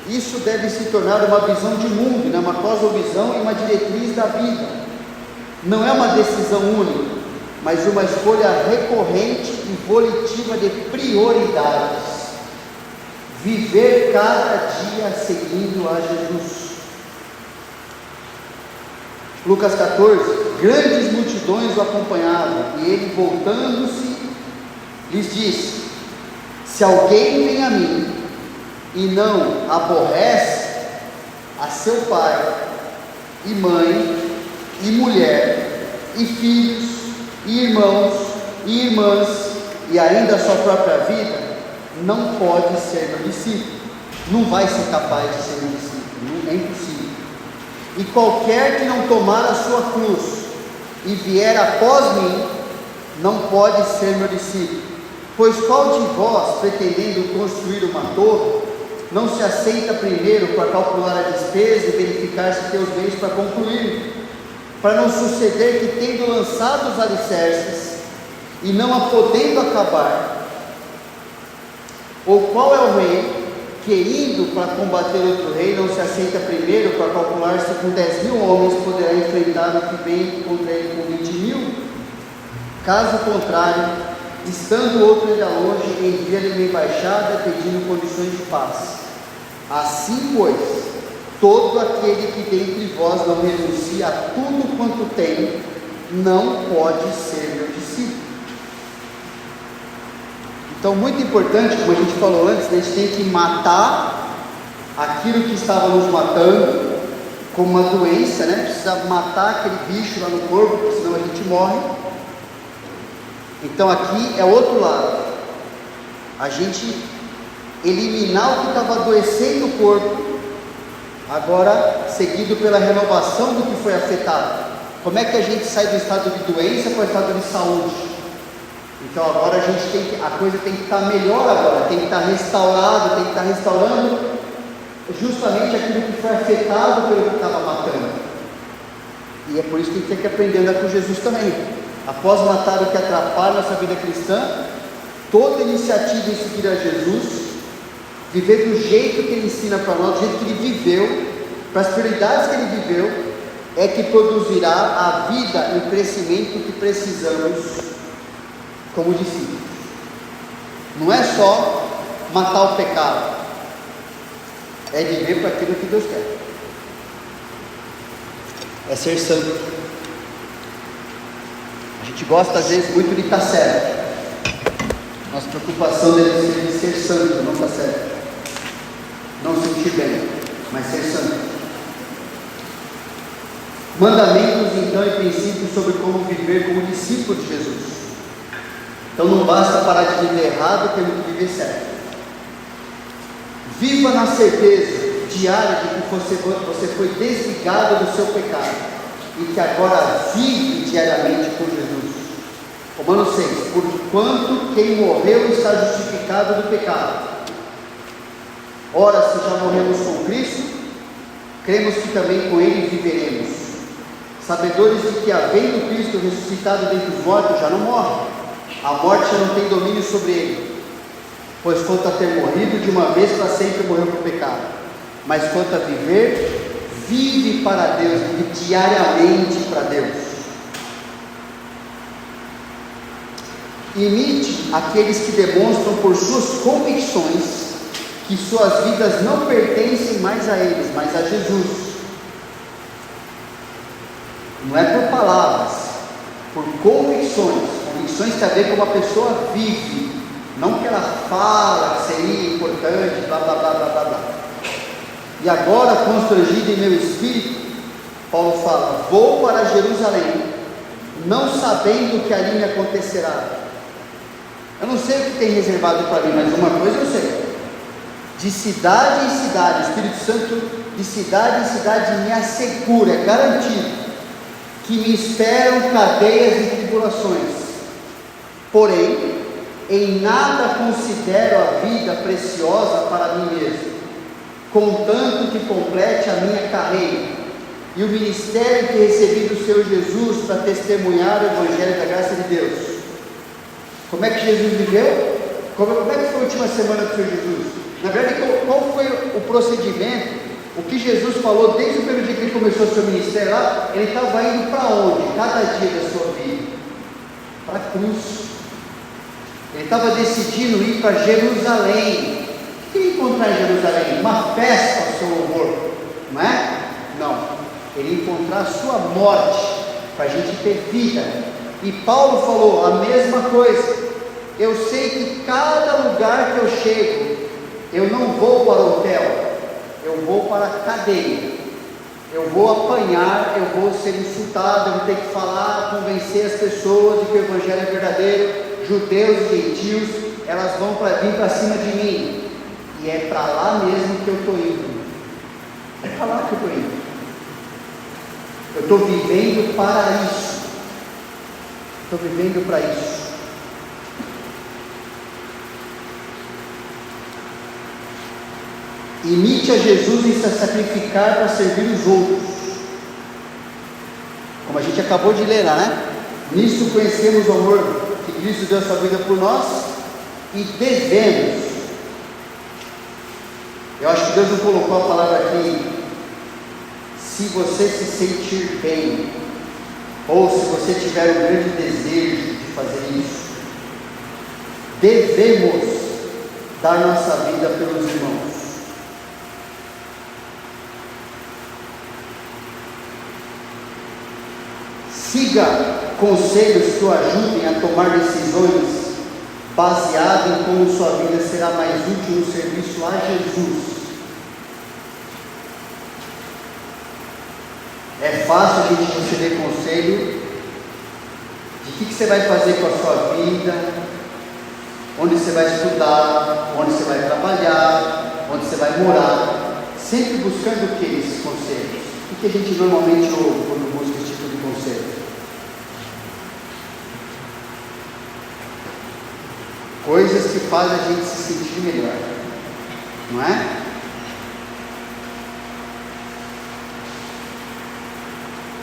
Isso deve se tornar uma visão de mundo, né? Uma cosmovisão e uma diretriz da vida. Não é uma decisão única, mas uma escolha recorrente e volitiva de prioridades. Viver cada dia seguindo a Jesus. Lucas 14, grandes multidões o acompanhavam, e ele, voltando-se, lhes disse: se alguém vem a mim e não aborrece a seu pai, e mãe, e mulher, e filhos, e irmãos, e irmãs, e ainda a sua própria vida, não pode ser meu discípulo. Não vai ser capaz de ser meu discípulo, é impossível. E qualquer que não tomar a sua cruz e vier após mim, não pode ser meu discípulo. Pois qual de vós, pretendendo construir uma torre, não se aceita primeiro para calcular a despesa e verificar se tem os bens para concluir, para não suceder que, tendo lançado os alicerces e não a podendo acabar? Ou qual é o rei que, indo para combater outro rei, não se aceita primeiro para calcular se com 10.000 homens poderá enfrentar o que vem contra ele com 20.000? Caso contrário, estando outro ainda longe, envia-lhe uma embaixada pedindo condições de paz. Assim, pois, todo aquele que dentre vós não renuncia a tudo quanto tem, não pode ser meu discípulo. Então, muito importante, como a gente falou antes, a gente tem que matar aquilo que estava nos matando, como uma doença, né? Precisa matar aquele bicho lá no corpo, porque senão a gente morre. Então aqui é outro lado, a gente eliminar o que estava adoecendo o corpo, agora seguido pela renovação do que foi afetado. Como é que a gente sai do estado de doença para o estado de saúde? Então agora a coisa tem que estar melhor agora, tem que estar restaurado, tem que estar restaurando justamente aquilo que foi afetado pelo que estava matando. E é por isso que a gente tem que aprender a andar com Jesus também. Após matar o que atrapalha a nossa vida cristã, toda iniciativa em seguir a Jesus, viver do jeito que Ele ensina para nós, do jeito que Ele viveu, para as prioridades que Ele viveu, é que produzirá a vida e o crescimento que precisamos como discípulos. Não é só matar o pecado, é viver para aquilo que Deus quer, é ser santo. A gente gosta às vezes muito de estar certo. Nossa preocupação deve ser de ser santo, não estar certo, não sentir bem, mas ser santo. Mandamentos então e princípios sobre como viver como discípulo de Jesus. Então não basta parar de viver errado, temos que viver certo. Viva na certeza diária de que você foi desligado do seu pecado e que agora vive diariamente com Jesus. Romanos 6, porquanto quem morreu está justificado do pecado. Ora, se já morremos com Cristo, cremos que também com Ele viveremos, sabedores de que, havendo Cristo ressuscitado dentre os mortos, já não morre, a morte já não tem domínio sobre Ele, pois quanto a ter morrido de uma vez para sempre morreu por pecado, mas quanto a viver, vive para Deus, vive diariamente para Deus. Imite aqueles que demonstram por suas convicções que suas vidas não pertencem mais a eles, mas a Jesus. Não é por palavras, por convicções. Convicções tem a ver com uma pessoa vive, não que ela fala que seria importante, blá blá blá blá blá blá. E agora, constrangido em meu espírito, Paulo fala: vou para Jerusalém, não sabendo o que ali me acontecerá. Eu não sei o que tem reservado para mim, mas uma coisa eu sei: de cidade em cidade, o Espírito Santo de cidade em cidade me assegura, é garantido, que me esperam cadeias e tribulações. Porém, em nada considero a vida preciosa para mim mesmo, contanto que complete a minha carreira e o ministério que recebi do Senhor Jesus para testemunhar o Evangelho da graça de Deus. Como é que Jesus viveu? Como é que foi a última semana do Senhor Jesus? Na verdade, qual foi o procedimento? O que Jesus falou desde o primeiro dia que Ele começou o seu ministério lá? Ele estava indo para onde? Cada dia da sua vida? Para a cruz. Ele estava decidindo ir para Jerusalém. O que ele ia encontrar em Jerusalém? Uma festa ao seu louvor, não é? Não. Ele ia encontrar a sua morte, para a gente ter vida. E Paulo falou a mesma coisa. Eu sei que cada lugar que eu chego, eu não vou para o hotel, eu vou para a cadeia, eu vou apanhar, eu vou ser insultado, eu vou ter que falar, convencer as pessoas de que o Evangelho é verdadeiro, judeus e gentios, elas vão vir para cima de mim, e é para lá mesmo que eu estou indo, é para lá que eu estou indo, eu estou vivendo para isso, estou vivendo para isso. Imite a Jesus em se sacrificar para servir os outros, como a gente acabou de ler lá, né? Nisso conhecemos o amor que Cristo deu a sua vida por nós e devemos. Eu acho que Deus não colocou a palavra aqui, se você se sentir bem, ou se você tiver um grande desejo de fazer isso. Devemos dar nossa vida pelos irmãos. Siga conselhos que o ajudem a tomar decisões baseado em como sua vida será mais útil no serviço a Jesus. É fácil a gente receber conselho de o que você vai fazer com a sua vida, onde você vai estudar, onde você vai trabalhar, onde você vai morar, sempre buscando o que? Esses conselhos. O que a gente normalmente ouve quando busca esse tipo de conselho? Coisas que fazem a gente se sentir melhor, não é?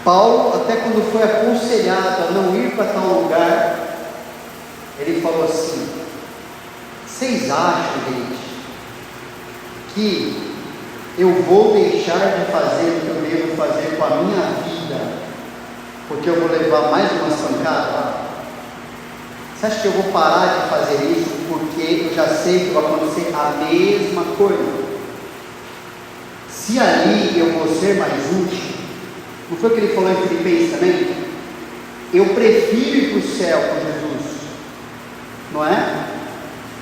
Paulo, até quando foi aconselhado a não ir para tal lugar, ele falou assim: vocês acham, gente, que eu vou deixar de fazer o que eu devo fazer com a minha vida, porque eu vou levar mais uma pancada lá? Você acha que eu vou parar de fazer isso porque eu já sei que vai acontecer a mesma coisa? Se ali eu vou ser mais útil, não foi o que ele falou em Filipenses também? Eu prefiro ir para o céu com Jesus, não é?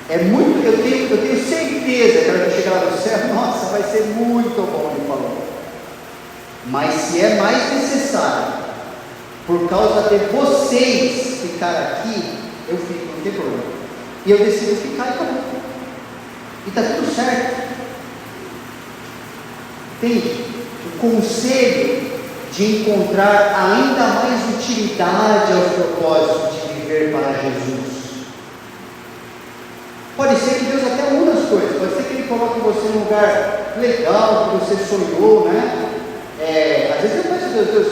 Eu tenho certeza que a hora que eu chegar lá no céu, nossa, vai ser muito bom, ele falou. Mas se é mais necessário, por causa de vocês ficar aqui, eu fico, não tem problema. E eu decido ficar e acabou. E está tudo certo. Entende? O conselho de encontrar ainda mais utilidade aos propósitos de viver para Jesus. Pode ser que Deus até une as coisas, pode ser que Ele coloque você num lugar legal, que você sonhou, né? Às vezes eu penso, Deus,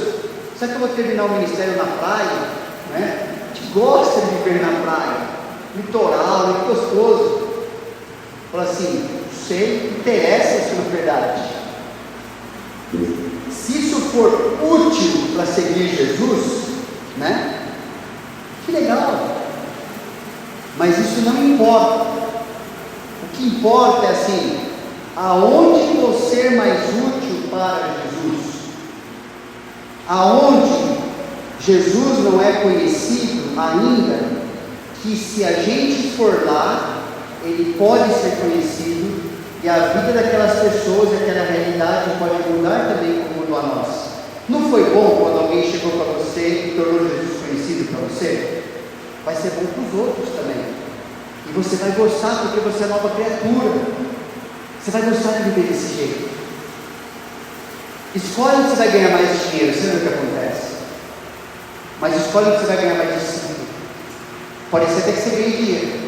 será que eu vou terminar o ministério na praia? Né? A gente gosta de viver na praia, litoral, muito gostoso. Fala assim, sei, interessa isso na verdade. Se isso for útil para seguir Jesus, né? Que legal. Mas isso não importa. O que importa é assim, aonde você é mais útil para Jesus? Aonde Jesus não é conhecido ainda, que se a gente for lá, ele pode ser conhecido, e a vida daquelas pessoas, aquela realidade pode mudar também como mudou a nossa. Não foi bom quando alguém chegou para você e tornou Jesus conhecido para você? Vai ser bom para os outros também. E você vai gostar porque você é nova criatura. Você vai gostar de viver desse jeito. Escolhe onde você vai ganhar mais dinheiro, você vê o que acontece. Mas escolhe onde você vai ganhar mais discípulo. Pode ser até que você ganhe dinheiro.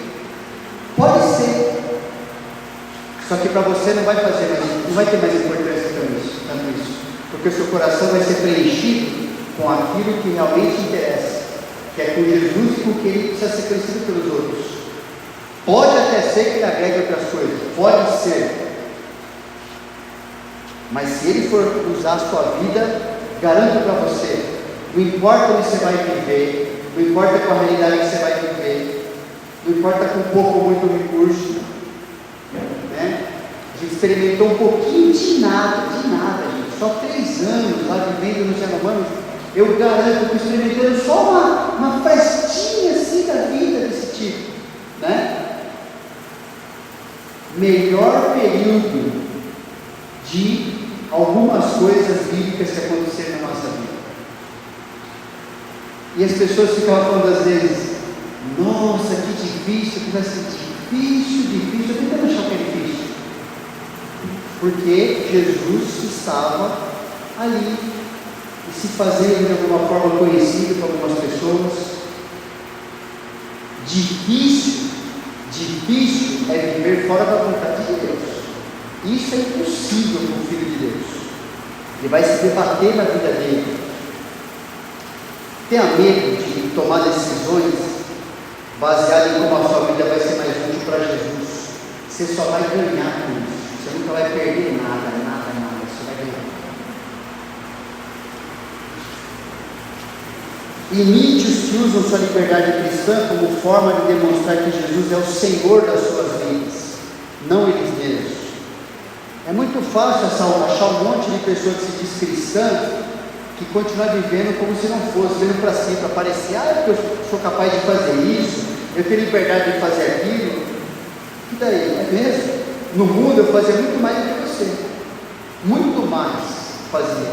Pode ser. Só que para você não vai ter mais importância tanto isso. Porque o seu coração vai ser preenchido com aquilo que realmente interessa, que é com Jesus e com que ele precisa ser conhecido pelos outros. Pode até ser que ele agregue outras coisas, pode ser. Mas se ele for usar a sua vida, garanto para você, não importa onde você vai viver, não importa qual a realidade que você vai viver, não importa com pouco ou muito recurso, né? A gente experimentou um pouquinho de nada, gente. Só 3 anos lá vivendo nos Yanomamis, eu garanto que experimentando só uma festinha assim da vida desse tipo, né? Melhor período de algumas coisas bíblicas que aconteceram na nossa vida. E as pessoas ficavam falando às vezes, nossa, que difícil, que vai ser difícil, eu tentando achar o que é difícil. Porque Jesus estava ali, e se fazendo de alguma forma conhecido por algumas pessoas. Difícil é viver fora da vontade de Deus. Isso é impossível para o Filho de Deus. Ele vai se debater na vida dele. Tenha medo de tomar decisões baseadas em como a sua vida vai ser mais útil para Jesus. Você só vai ganhar com isso. Você nunca vai perder nada. Você vai ganhar. Imite os que usam sua liberdade cristã como forma de demonstrar que Jesus é o Senhor das suas vidas, não eles mesmos. É muito fácil achar um monte de pessoa que se diz cristã, que continuar vivendo como se não fosse, vendo para si, para parecer, porque eu sou capaz de fazer isso, eu tenho liberdade de fazer aquilo. E daí, é mesmo? No mundo eu fazia muito mais do que você, muito mais fazia.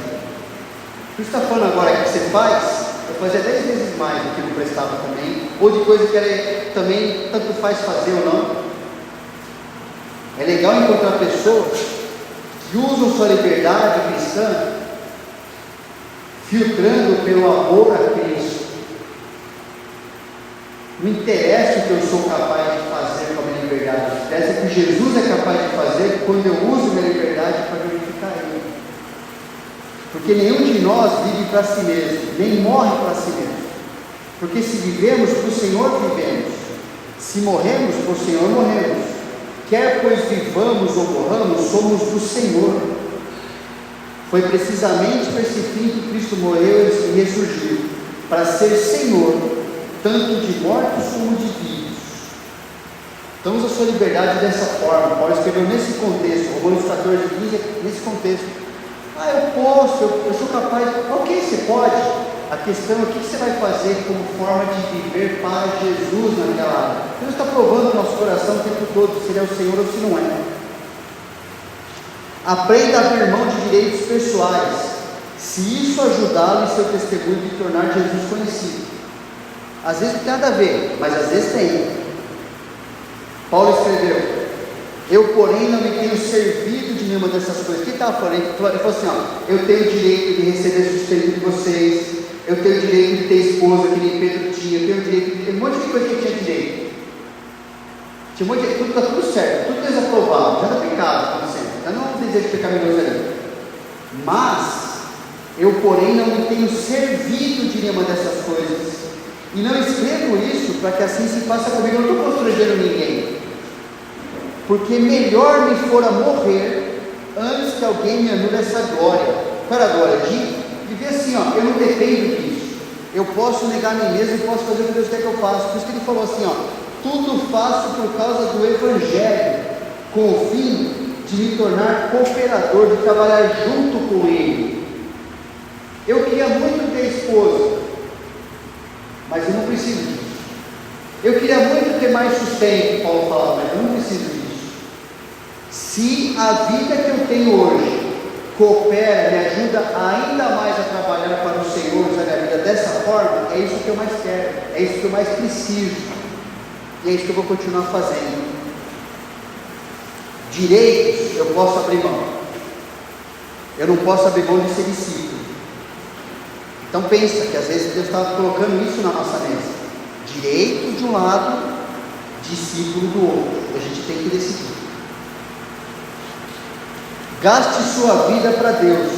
Por isso está falando agora que você faz, eu fazia 10 vezes mais do que não prestava também, ou de coisa que era, também tanto faz fazer ou não. É legal encontrar pessoas que usam sua liberdade cristã filtrando pelo amor a Cristo. Não interessa o que eu sou capaz de fazer com a minha liberdade, interessa o que Jesus é capaz de fazer quando eu uso minha liberdade para glorificar Ele. Porque nenhum de nós vive para si mesmo, nem morre para si mesmo. Porque se vivemos para o Senhor, vivemos. Se morremos para o Senhor, morremos. Quer pois vivamos ou morramos, somos do Senhor. Foi precisamente para esse fim que Cristo morreu e ressurgiu, para ser Senhor, tanto de mortos como de vivos. Então usa a sua liberdade dessa forma. Paulo escreveu nesse contexto, Romanos 14:15, nesse contexto. Eu posso, eu sou capaz. Ok, você pode. A questão é o que você vai fazer como forma de viver para Jesus naquela área. Deus está provando o nosso coração o tempo todo, se Ele é o Senhor ou se não é. Aprenda a abrir mão de direitos pessoais, se isso ajudá-lo em seu testemunho de tornar Jesus conhecido. Às vezes não tem nada a ver, mas às vezes tem. Paulo escreveu: eu porém não me tenho servido de nenhuma dessas coisas. O que estava falando? Ele falou assim, eu tenho o direito de receber sustento de vocês, eu tenho o direito de ter esposa que nem Pedro tinha, eu tenho o direito de... um monte de coisa que ele tinha direito. Tinha um monte de... tudo está tudo certo, tudo desaprovado, já está pecado, como sempre. Já não é um desejo pecaminoso ali. Mas, eu porém não me tenho servido de nenhuma dessas coisas. E não escrevo isso para que assim se faça comigo. Eu não estou constrangendo ninguém. Porque melhor me fora morrer antes que alguém me anule essa glória. Qual era a glória? De viver assim, eu não dependo disso. Eu posso negar a mim mesmo e posso fazer o que Deus quer que eu faça. Por isso que ele falou assim, tudo faço por causa do Evangelho, com o fim de me tornar cooperador, de trabalhar junto com Ele. Eu queria muito ter esposa, mas eu não preciso disso. Eu queria muito ter mais sustento, Paulo fala, mas eu não preciso disso. Se a vida que eu tenho hoje coopera, me ajuda ainda mais a trabalhar para o Senhor, usar a minha vida dessa forma, é isso que eu mais quero, é isso que eu mais preciso, e é isso que eu vou continuar fazendo. Direitos eu posso abrir mão, eu não posso abrir mão de ser discípulo. Então pensa que às vezes Deus está colocando isso na nossa mesa: direitos de um lado, discípulo do outro. A gente tem que decidir. Gaste sua vida para Deus,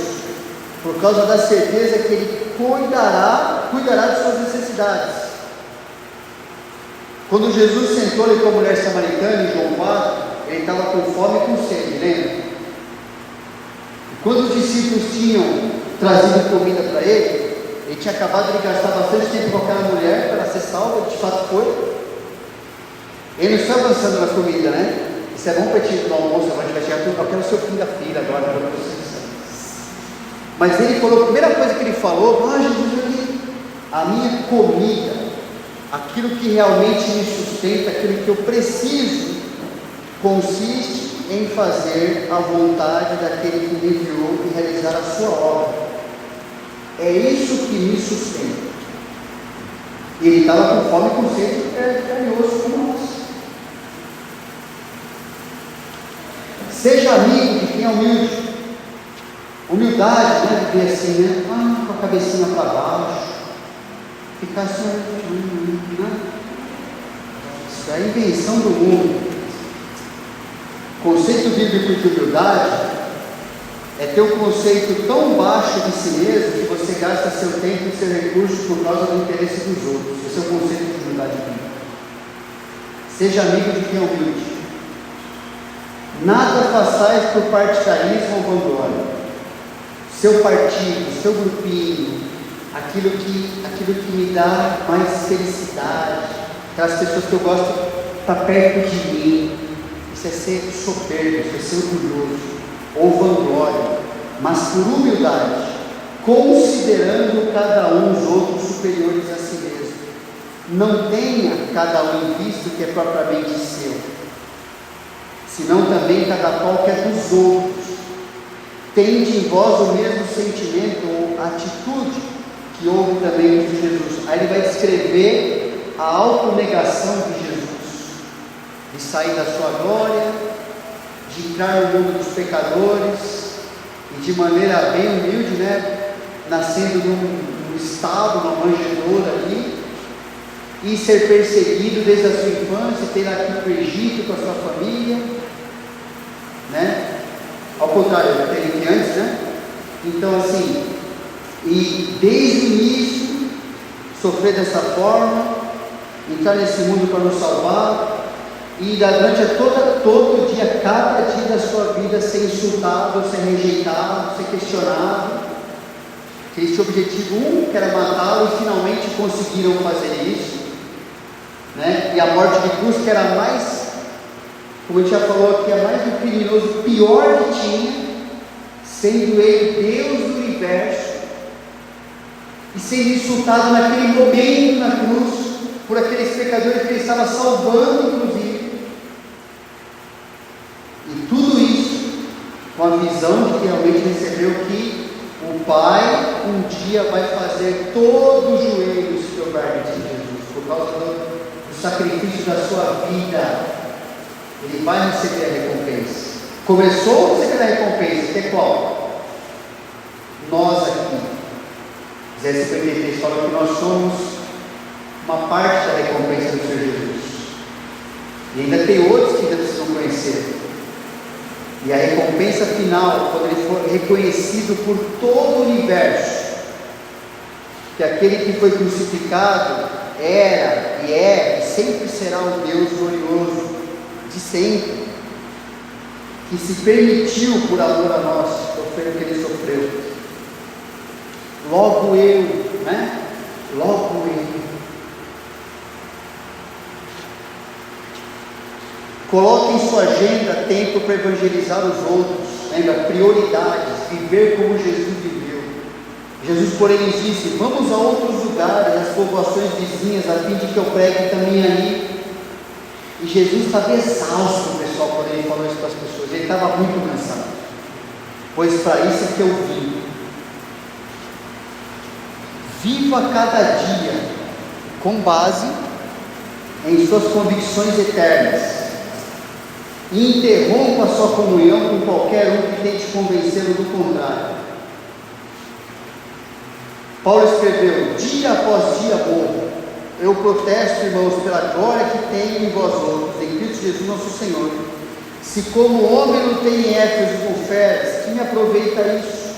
por causa da certeza que Ele cuidará de suas necessidades. Quando Jesus sentou ali com a mulher samaritana em João 4, ele estava com fome e com sede, lembra? E quando os discípulos tinham trazido comida para ele tinha acabado de gastar bastante tempo com aquela mulher para ser salva, de fato foi. Ele não está avançando na comida, né? Isso é bom para ti no almoço, agora a gente vai chegar tudo, eu quero o seu fim da fila agora, para vocês. Mas ele falou, a primeira coisa que ele falou, Jesus, a minha comida, aquilo que realmente me sustenta, aquilo que eu preciso, consiste em fazer a vontade daquele que me enviou e realizar a sua obra. É isso que me sustenta. E ele estava com fome e com sede carinhoso como nós. Seja amigo de quem é humilde. Humildade, né? Viver assim, né? Com a cabecinha para baixo. Ficar assim, né? Isso é a invenção do mundo. O conceito bíblico de humildade é ter um conceito tão baixo de si mesmo que você gasta seu tempo e seu recurso por causa do interesse dos outros. Esse é o conceito de humildade bíblica. Seja amigo de quem é humilde. Nada façais por partidarismo ou vanglória. Seu partido, seu grupinho, aquilo que me dá mais felicidade, aquelas pessoas que eu gosto está perto de mim. Isso é ser soberbo, isso é ser orgulhoso ou vanglória, mas por humildade, considerando cada um os outros superiores a si mesmo. Não tenha cada um em vista o que é propriamente seu, senão também cada qual que é dos outros. Tende em vós o mesmo sentimento ou atitude que houve também de Jesus. Aí ele vai descrever a autonegação de Jesus, de sair da sua glória, de entrar no mundo dos pecadores, e de maneira bem humilde, nascendo num estábulo, numa manjedoura ali, e ser perseguido desde a sua infância, ter aqui para o Egito com a sua família, ao contrário, ele que antes, então assim, e desde o início, sofrer dessa forma, entrar nesse mundo para nos salvar, e durante todo dia, cada dia da sua vida, ser insultado, ser rejeitado, ser questionado. Esse objetivo, que era matá-lo, e finalmente conseguiram fazer isso, e a morte de cruz, que era mais, como a gente já falou aqui, a mais do criminoso, pior que tinha, sendo ele Deus do universo, e sendo insultado naquele momento na cruz, por aqueles pecadores que ele estava salvando, inclusive. E tudo isso com a visão de que realmente recebeu que o Pai um dia vai fazer todo o joelho se dobrar diante de Jesus, por causa do sacrifício da sua vida. Ele vai receber a recompensa. Começou a receber a recompensa, que é qual? Nós aqui. Isaías 53 fala que nós somos uma parte da recompensa do Senhor Jesus. E ainda tem outros que ainda precisam conhecer. E a recompensa final, quando ele for reconhecido por todo o universo, que aquele que foi crucificado era e é e sempre será o Deus glorioso de sempre, que se permitiu por amor a nós sofrer o que ele sofreu. Logo eu, Logo eu. Coloque em sua agenda tempo para evangelizar os outros. Lembra? Prioridades, viver como Jesus viveu. Jesus, porém, lhes disse: vamos a outros lugares, às povoações vizinhas, a fim de que eu pregue também ali. E Jesus estava exausto, pessoal, quando ele falou isso para as pessoas. Ele estava muito cansado. Pois para isso é que eu vim. Viva cada dia com base em suas convicções eternas. E interrompa a sua comunhão com qualquer um que tente convencê-lo do contrário. Paulo escreveu: dia após dia morro. Eu protesto, irmãos, pela glória que tenho em vós outros, em Cristo Jesus nosso Senhor. Se como homem não tem em Éfeso com feras, que me aproveita isso?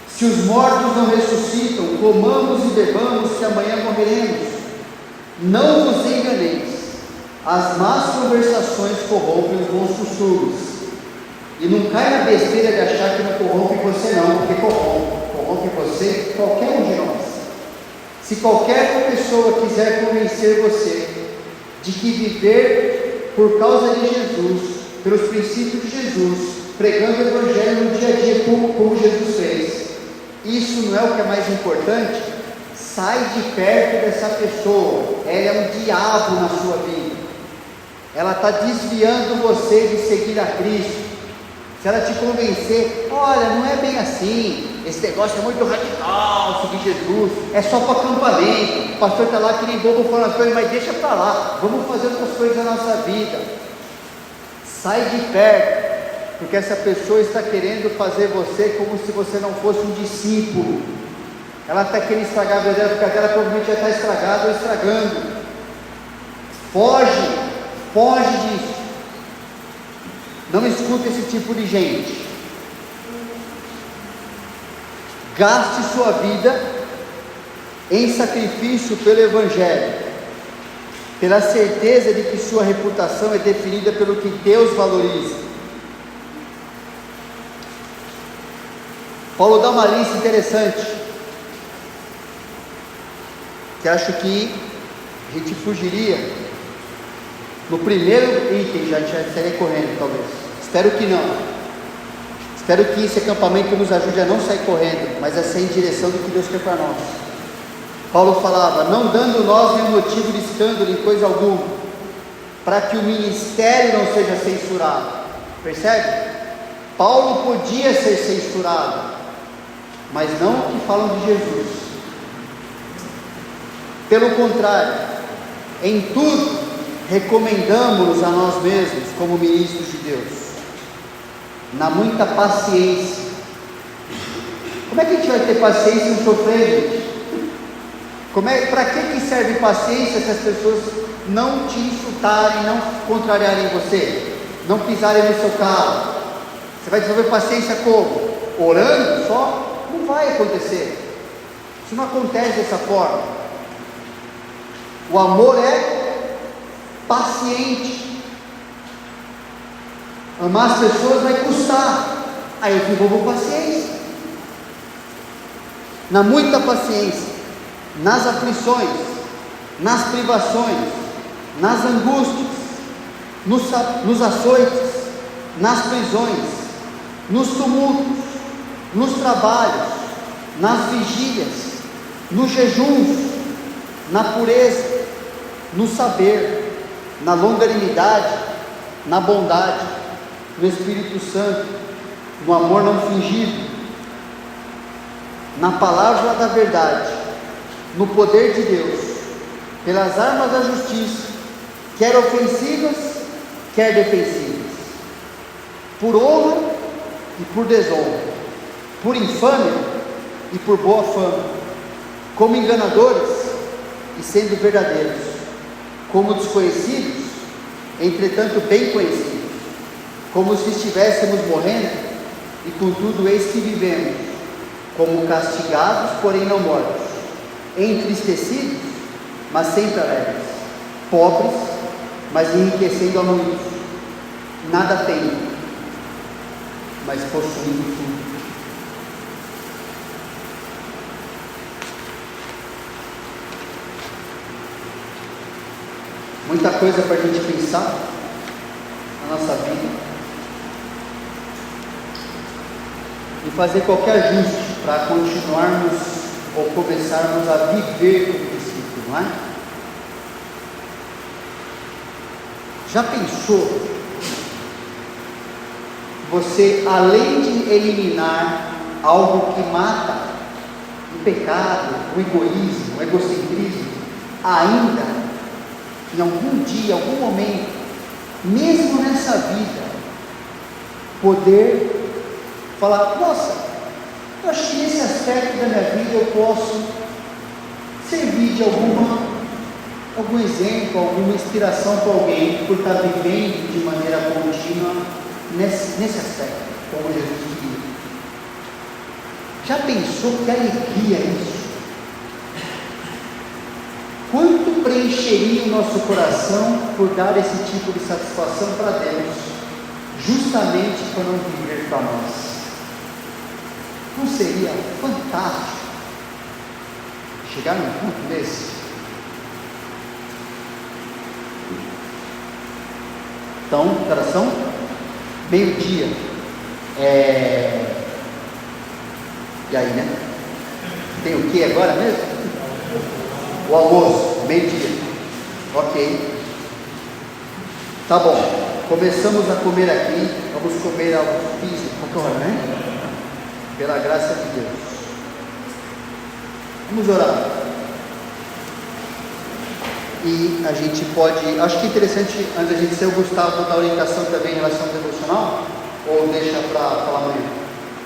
Se os mortos não ressuscitam, comamos e bebamos, que amanhã morreremos. Não vos enganeis. As más conversações corrompem os bons costumes. E não cai na besteira de achar que não corrompe você não, porque corrompe você, qualquer um de nós. Se qualquer pessoa quiser convencer você de que viver por causa de Jesus, pelos princípios de Jesus, pregando o Evangelho no dia a dia como Jesus fez, isso não é o que é mais importante, sai de perto dessa pessoa. Ela é um diabo na sua vida. Ela está desviando você de seguir a Cristo. Se ela te convencer: olha, não é bem assim, esse negócio é muito radical, seguir Jesus, é só para acampamento, o pastor está lá que nem bobo falando as coisas, mas deixa para lá, vamos fazer outras coisas na nossa vida. Sai de perto, porque essa pessoa está querendo fazer você como se você não fosse um discípulo. Ela está querendo estragar a vida dela, porque a dela provavelmente já está estragada ou estragando. Foge disso. Não escute esse tipo de gente. Gaste sua vida em sacrifício pelo Evangelho, pela certeza de que sua reputação é definida pelo que Deus valoriza. Paulo dá uma lista interessante, que acho que a gente fugiria. No primeiro item já estaria correndo, talvez. Espero que não. Espero que esse acampamento nos ajude a não sair correndo, mas a ser em direção do que Deus quer para nós. Paulo falava: não dando nós nenhum motivo de escândalo em coisa alguma, para que o ministério não seja censurado. Percebe? Paulo podia ser censurado, mas não o que falam de Jesus. Pelo contrário, em tudo recomendamos-nos a nós mesmos como ministros de Deus, na muita paciência. Como é que a gente vai ter paciência em sofrer, gente? Para que serve paciência se as pessoas não te insultarem, não contrariarem você, não pisarem no seu carro? Você vai desenvolver paciência como? Orando só? Não vai acontecer. Isso não acontece dessa forma. O amor é paciente. Amar as pessoas vai custar. Aí eu desenvolvo paciência. Na muita paciência, nas aflições, nas privações, nas angústias, nos açoites, nas prisões, nos tumultos, nos trabalhos, nas vigílias, nos jejuns, na pureza, no saber, na longanimidade, na bondade, no Espírito Santo, no amor não fingido, na palavra da verdade, no poder de Deus, pelas armas da justiça, quer ofensivas, quer defensivas, por honra e por desonra, por infâmia e por boa fama, como enganadores e sendo verdadeiros, como desconhecidos, entretanto bem conhecidos, como se estivéssemos morrendo, e contudo eis que vivemos, como castigados, porém não mortos, entristecidos, mas sempre alegres, pobres, mas enriquecendo a muitos, nada tendo, mas possuindo tudo. Muita coisa para a gente pensar na nossa vida e fazer qualquer ajuste para continuarmos ou começarmos a viver como discípulos, não é? Já pensou? Você, além de eliminar algo que mata o pecado, o egoísmo, o egocentrismo, ainda, em algum dia, algum momento, mesmo nessa vida, poder falar: nossa, eu acho que nesse aspecto da minha vida eu posso servir de algum exemplo, alguma inspiração para alguém, por estar vivendo de maneira contínua nesse aspecto, como Jesus queria. Já pensou que alegria é isso? Quanto preencheria o nosso coração por dar esse tipo de satisfação para Deus, justamente para não viver para nós? Não seria fantástico chegar num ponto desse? Então, oração, meio-dia, e aí, né? Tem o que agora mesmo? O almoço, meio-dia. Ok. Tá bom. Começamos a comer aqui. Vamos comer algo físico agora, né? Pela graça de Deus. Vamos orar. E a gente pode. Acho que é interessante, antes da gente ser o Gustavo, dar orientação também em relação ao devocional. Ou deixa para falar amanhã?